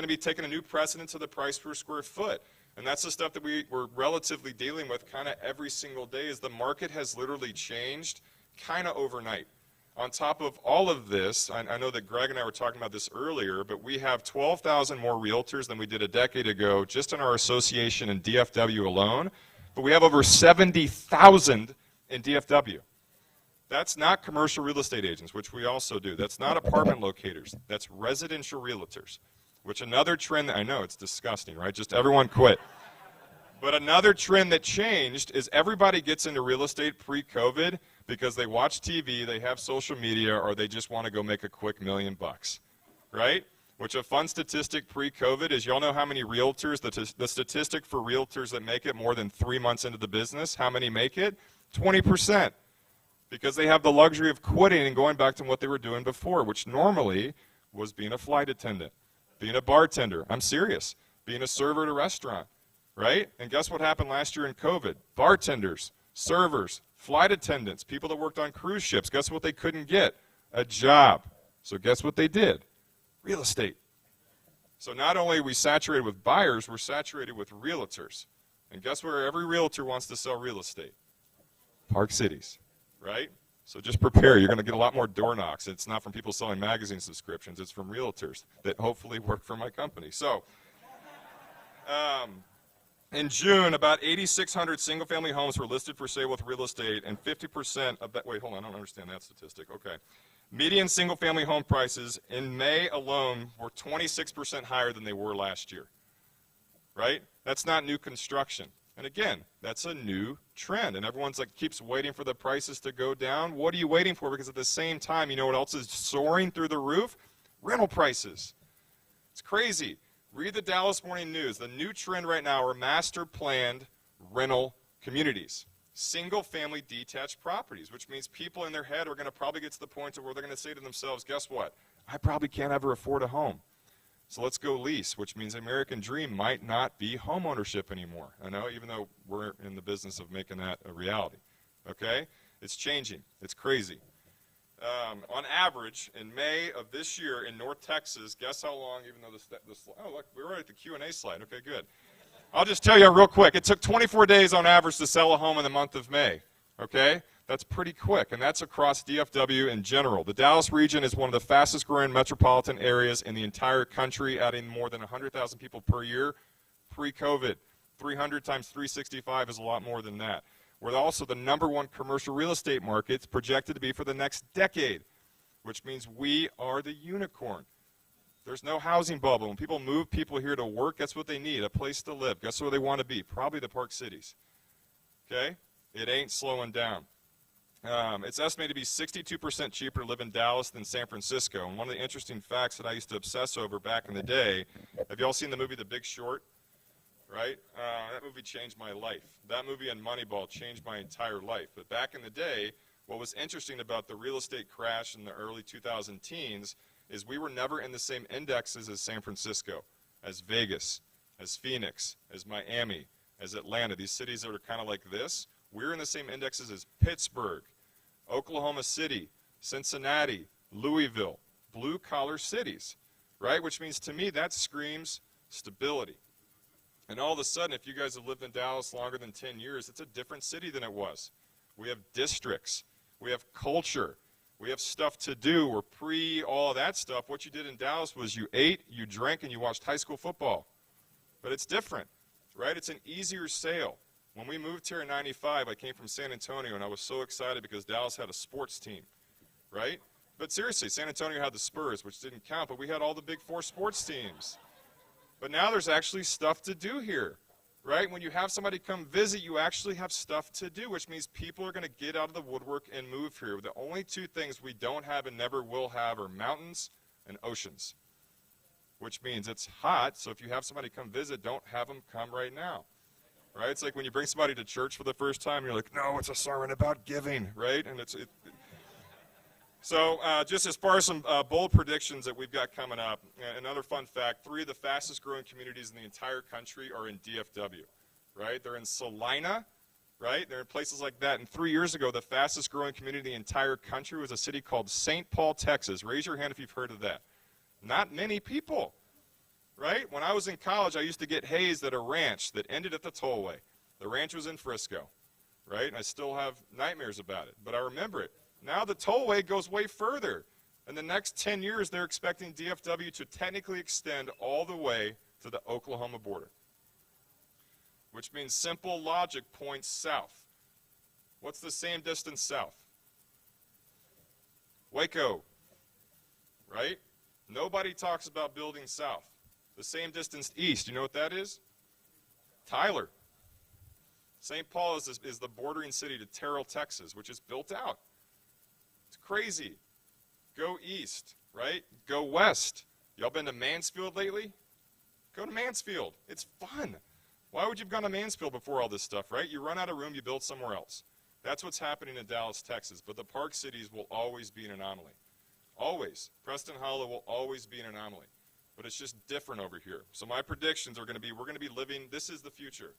be taking a new precedent to the price per square foot. And that's the stuff that we're relatively dealing with kind of every single day is the market has literally changed kind of overnight. On top of all of this, I know that Greg and I were talking about this earlier, but we have 12,000 more realtors than we did a decade ago just in our association in DFW alone, but we have over 70,000 in DFW. That's not commercial real estate agents, which we also do. That's not apartment locators. That's residential realtors, which another trend, I know it's disgusting, right? Just everyone quit. But another trend that changed is everybody gets into real estate pre-COVID because they watch TV, they have social media, or they just want to go make a quick $1 million, right? Which a fun statistic pre-COVID is, y'all know how many realtors, the statistic for realtors that make it more than 3 months into the business, how many make it? 20%. Because they have the luxury of quitting and going back to what they were doing before, which normally was being a flight attendant, being a bartender. I'm serious. Being a server at a restaurant, right? And guess what happened last year in COVID? Bartenders, servers, flight attendants, people that worked on cruise ships, guess what they couldn't get? A job. So guess what they did? Real estate. So not only are we saturated with buyers, we're saturated with realtors. And guess where every realtor wants to sell real estate? Park Cities, right? So just prepare. You're going to get a lot more door knocks. It's not from people selling magazine subscriptions. It's from realtors that hopefully work for my company. So in June, about 8,600 single-family homes were listed for sale with real estate, and 50% of that, wait, hold on, I don't understand that statistic. Okay. Median single-family home prices in May alone were 26% higher than they were last year, right? That's not new construction. And again, that's a new trend, and everyone's like keeps waiting for the prices to go down. What are you waiting for? Because at the same time, you know what else is soaring through the roof? Rental prices. It's crazy. Read the Dallas Morning News. The new trend right now are master-planned rental communities. Single-family detached properties, which means people in their head are going to probably get to the point where they're going to say to themselves, guess what? I probably can't ever afford a home. So let's go lease, which means the American dream might not be home ownership anymore. I know, even though we're in the business of making that a reality. Okay? It's changing. It's crazy. On average, in May of this year in North Texas, guess how long, even though oh, look, we're right at the Q&A slide. Okay, good. I'll just tell you real quick. It took 24 days on average to sell a home in the month of May. Okay? That's pretty quick, and that's across DFW in general. The Dallas region is one of the fastest growing metropolitan areas in the entire country, adding more than 100,000 people per year pre-COVID. 300 times 365 is a lot more than that. We're also the #1 commercial real estate market. It's projected to be for the next decade, which means we are the unicorn. There's no housing bubble. When people move people here to work, guess what they need? A place to live. Guess where they want to be? Probably the Park Cities. Okay? It ain't slowing down. It's estimated to be 62% cheaper to live in Dallas than San Francisco. And one of the interesting facts that I used to obsess over back in the day, have you all seen the movie The Big Short? Right? That movie changed my life. That movie and Moneyball changed my entire life. But back in the day, what was interesting about the real estate crash in the early 2000 teens is we were never in the same indexes as San Francisco, as Vegas, as Phoenix, as Miami, as Atlanta. These cities that are kind of like this, we're in the same indexes as Pittsburgh, Oklahoma City, Cincinnati, Louisville, blue-collar cities, right? Which means to me that screams stability. And all of a sudden, if you guys have lived in Dallas longer than 10 years, it's a different city than it was. We have districts. We have culture. We have stuff to do. We're pre all of that stuff. What you did in Dallas was you ate, you drank, and you watched high school football. But it's different, right? It's an easier sale. When we moved here in '95, I came from San Antonio, and I was so excited because Dallas had a sports team, right? But seriously, San Antonio had the Spurs, which didn't count, but we had all the big 4 sports teams. But now there's actually stuff to do here, right? When you have somebody come visit, you actually have stuff to do, which means people are going to get out of the woodwork and move here. The only 2 things we don't have and never will have are mountains and oceans, which means it's hot, so if you have somebody come visit, don't have them come right now, right? It's like when you bring somebody to church for the first time, you're like, no, it's a sermon about giving, right? And So just as far as some bold predictions that we've got coming up, another fun fact, 3 of the fastest growing communities in the entire country are in DFW, right? They're in Salina, right? They're in places like that. And 3 years ago, the fastest growing community in the entire country was a city called St. Paul, Texas. Raise your hand if you've heard of that. Not many people, right? When I was in college, I used to get hazed at a ranch that ended at the tollway. The ranch was in Frisco, right? And I still have nightmares about it, but I remember it. Now the tollway goes way further. In the next 10 years, they're expecting DFW to technically extend all the way to the Oklahoma border, which means simple logic points south. What's the same distance south? Waco, right? Nobody talks about building south. The same distance east, you know what that is? Tyler. St. Paul is the bordering city to Terrell, Texas, which is built out. It's crazy. Go east, right? Go west. Y'all been to Mansfield lately? Go to Mansfield. It's fun. Why would you have gone to Mansfield before all this stuff, right? You run out of room, you build somewhere else. That's what's happening in Dallas, Texas. But the park cities will always be an anomaly. Always. Preston Hollow will always be an anomaly. But it's just different over here. So my predictions are going to be, we're going to be living, this is the future.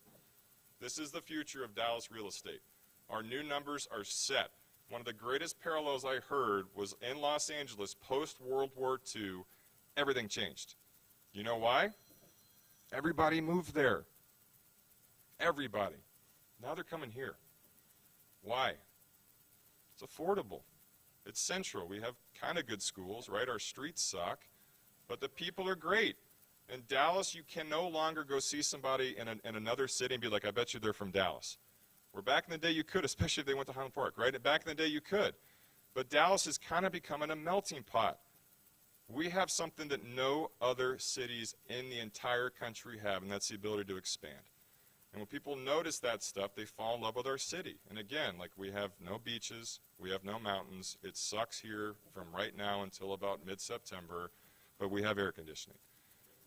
This is the future of Dallas real estate. Our new numbers are set. One of the greatest parallels I heard was in Los Angeles post-World War II, everything changed. You know why? Everybody moved there. Everybody. Now they're coming here. Why? It's affordable. It's central. We have kind of good schools, right? Our streets suck, but the people are great. In Dallas, you can no longer go see somebody in another city and be like, I bet you they're from Dallas. Where back in the day you could, especially if they went to Highland Park, right? Back in the day you could. But Dallas is kind of becoming a melting pot. We have something that no other cities in the entire country have, and that's the ability to expand. And when people notice that stuff, they fall in love with our city. And again, like, we have no beaches, we have no mountains. It sucks here from right now until about mid-September, but we have air conditioning.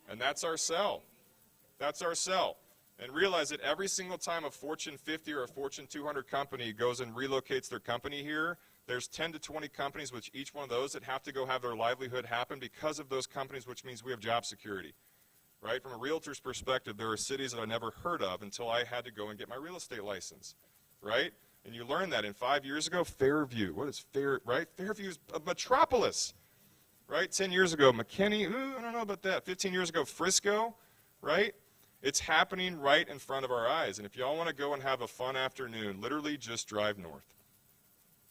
And that's our sell. That's our sell. And realize that every single time a Fortune 50 or a Fortune 200 company goes and relocates their company here, there's 10 to 20 companies, which each one of those that have to go have their livelihood happen because of those companies, which means we have job security. Right? From a realtor's perspective, there are cities that I never heard of until I had to go and get my real estate license. Right? And you learn that in 5 years ago, Fairview. What is Fair, right? Fairview is a metropolis. Right? 10 years ago, McKinney, I don't know about that. 15 years ago, Frisco, right? It's happening right in front of our eyes. And if y'all want to go and have a fun afternoon, literally just drive north.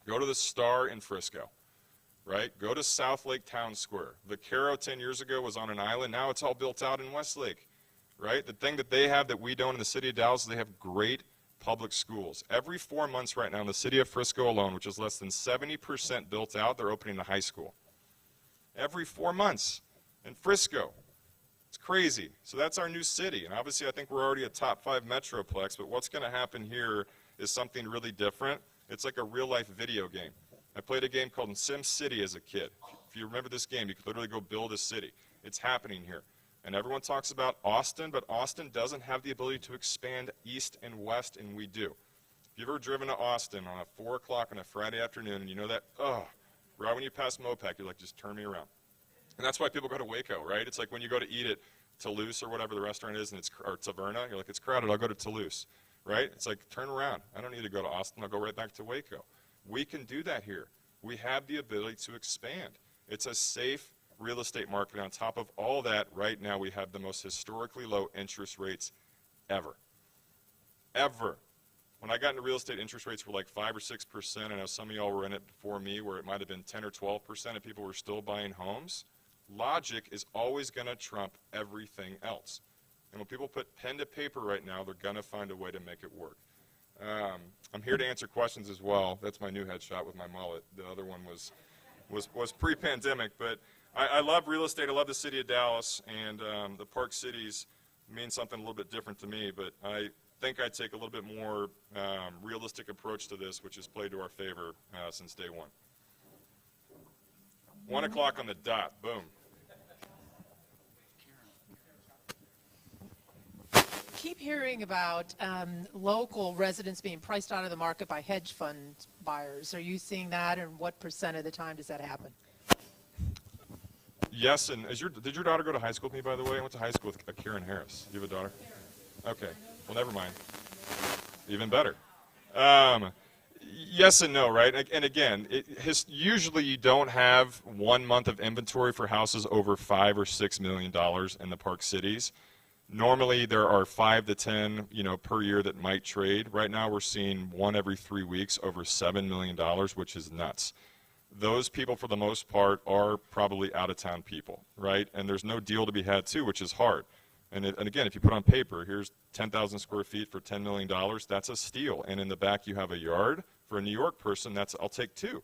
Go to the Star in Frisco, right? Go to South Lake Town Square. Vaquero 10 years ago was on an island. Now it's all built out in Westlake, right? The thing that they have that we don't in the city of Dallas is they have great public schools. Every 4 months right now in the city of Frisco alone, which is less than 70% built out, they're opening a high school. Every 4 months in Frisco. It's crazy. So that's our new city. And obviously I think we're already a top 5 metroplex, but what's going to happen here is something really different. It's like a real-life video game. I played a game called Sim City as a kid. If you remember this game, you could literally go build a city. It's happening here. And everyone talks about Austin, but Austin doesn't have the ability to expand east and west, and we do. If you've ever driven to Austin on a 4 o'clock on a Friday afternoon, and you know that, right when you pass Mopac, you're like, just turn me around. And that's why people go to Waco, right? It's like when you go to eat at Toulouse or whatever the restaurant is, and or Taverna, you're like, it's crowded, I'll go to Toulouse, right? It's like, turn around. I don't need to go to Austin, I'll go right back to Waco. We can do that here. We have the ability to expand. It's a safe real estate market. On top of all that, right now we have the most historically low interest rates ever. Ever. When I got into real estate, interest rates were like 5 or 6%. I know some of y'all were in it before me where it might have been 10 or 12% and people were still buying homes. Logic is always going to trump everything else. And when people put pen to paper right now, they're going to find a way to make it work. I'm here to answer questions as well. That's my new headshot with my mullet. The other one was pre-pandemic. But I love real estate. I love the city of Dallas. And the Park Cities mean something a little bit different to me. But I think I take a little bit more realistic approach to this, which has played to our favor since day one. 1 o'clock on the dot. Boom. Keep hearing about local residents being priced out of the market by hedge fund buyers. Are you seeing that, and what % of the time does that happen? Yes, and did your daughter go to high school with me, by the way? I went to high school with Karen Harris. Do you have a daughter? Okay. Well, never mind. Even better. Yes and no, right? And again, usually you don't have 1 month of inventory for houses over $5 or $6 million in the Park Cities. Normally there are 5 to 10, per year that might trade. Right now we're seeing 1 every 3 weeks over $7 million, which is nuts. Those people, for the most part, are probably out-of-town people, right? And there's no deal to be had, too, which is hard. And again, if you put on paper, here's 10,000 square feet for $10 million, that's a steal. And in the back you have a yard. For a New York person, I'll take 2,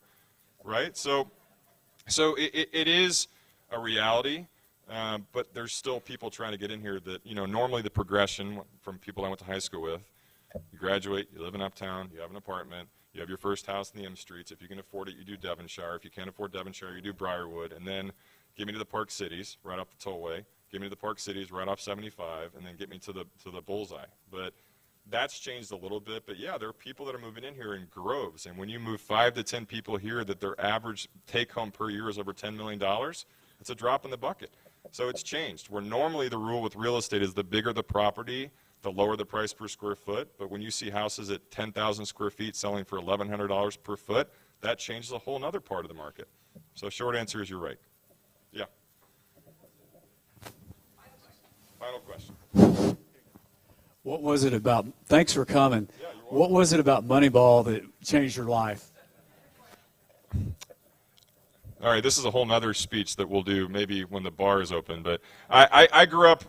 right? So it is a reality, but there's still people trying to get in here that, normally the progression from people I went to high school with, you graduate, you live in Uptown, you have an apartment, you have your first house in the M Streets. If you can afford it, you do Devonshire. If you can't afford Devonshire, you do Briarwood. And then get me to the Park Cities, right off the tollway. Get me to the Park Cities, right off 75, and then get me to the bullseye. But that's changed a little bit. But yeah, there are people that are moving in here in groves. And when you move 5 to 10 people here that their average take-home per year is over $10 million, it's a drop in the bucket. So it's changed. Where normally the rule with real estate is the bigger the property, the lower the price per square foot. But when you see houses at 10,000 square feet selling for $1,100 per foot, that changes a whole other part of the market. So short answer is you're right. Yeah. Final question. What was it about, thanks for coming. What was it about Moneyball that changed your life? All right, this is a whole nother speech that we'll do maybe when the bar is open. But I grew up,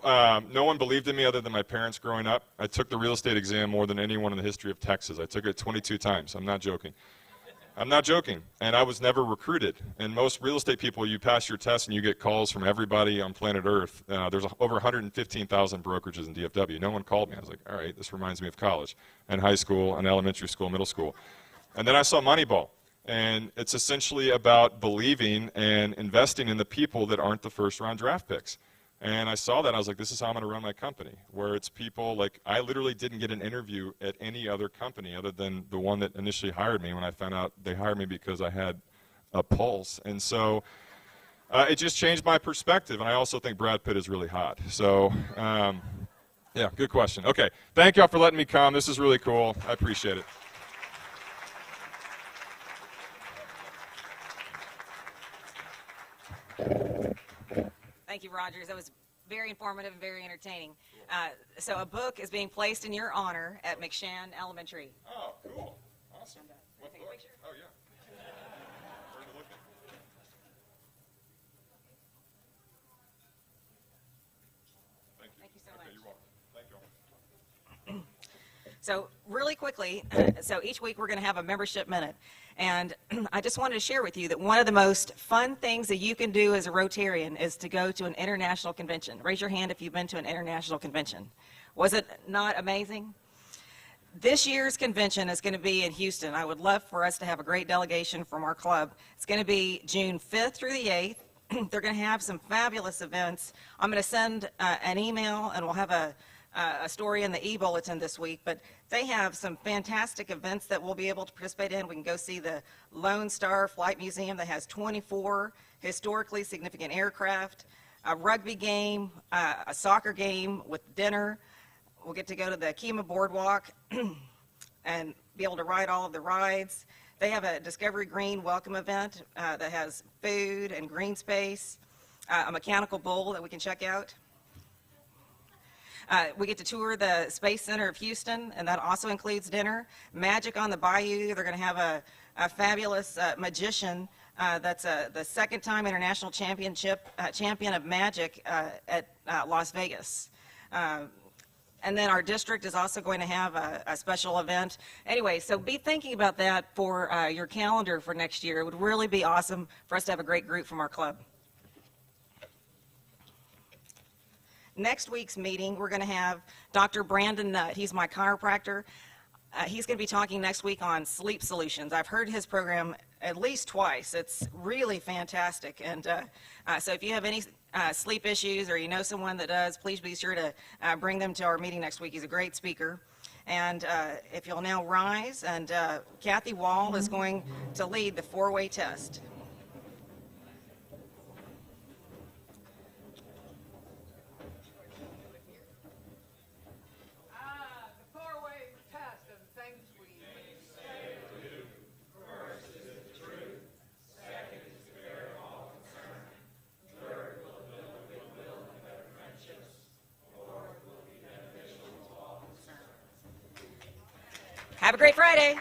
no one believed in me other than my parents growing up. I took the real estate exam more than anyone in the history of Texas. I took it 22 times. I'm not joking. I'm not joking. And I was never recruited. And most real estate people, you pass your test and you get calls from everybody on planet Earth. There's over 115,000 brokerages in DFW. No one called me. I was like, all right, this reminds me of college and high school and elementary school, middle school. And then I saw Moneyball. And it's essentially about believing and investing in the people that aren't the first-round draft picks. And I saw that. I was like, this is how I'm going to run my company, where it's people like I literally didn't get an interview at any other company other than the one that initially hired me when I found out they hired me because I had a pulse. And so it just changed my perspective. And I also think Brad Pitt is really hot. So, yeah, good question. Okay, thank y'all for letting me come. This is really cool. I appreciate it. Thank you, Rogers. That was very informative and very entertaining. So a book is being placed in your honor at McShann Elementary. Oh, cool. Awesome. What book? Oh, yeah. Where to look at? Thank you so much. You're welcome. Thank you. So really quickly, so each week we're going to have a membership minute. And I just wanted to share with you that one of the most fun things that you can do as a Rotarian is to go to an international convention. Raise your hand if you've been to an international convention. Was it not amazing? This year's convention is going to be in Houston. I would love for us to have a great delegation from our club. It's going to be June 5th through the 8th. They're going to have some fabulous events. I'm going to send an email, and we'll have a story in the e-bulletin this week, but they have some fantastic events that we'll be able to participate in. We can go see the Lone Star Flight Museum that has 24 historically significant aircraft, a rugby game, a soccer game with dinner. We'll get to go to the Kima Boardwalk and be able to ride all of the rides. They have a Discovery Green welcome event that has food and green space, a mechanical bull that we can check out. We get to tour the Space Center of Houston, and that also includes dinner. Magic on the Bayou, they're going to have a fabulous magician that's the second-time international champion of magic at Las Vegas. And then our district is also going to have a special event. Anyway, so be thinking about that for your calendar for next year. It would really be awesome for us to have a great group from our club. Next week's meeting, we're going to have Dr. Brandon Nutt. He's my chiropractor. He's going to be talking next week on sleep solutions. I've heard his program at least twice. It's really fantastic. And so if you have any sleep issues or you know someone that does, please be sure to bring them to our meeting next week. He's a great speaker. And if you'll now rise, and Kathy Wall is going to lead the four-way test. Have a great Friday.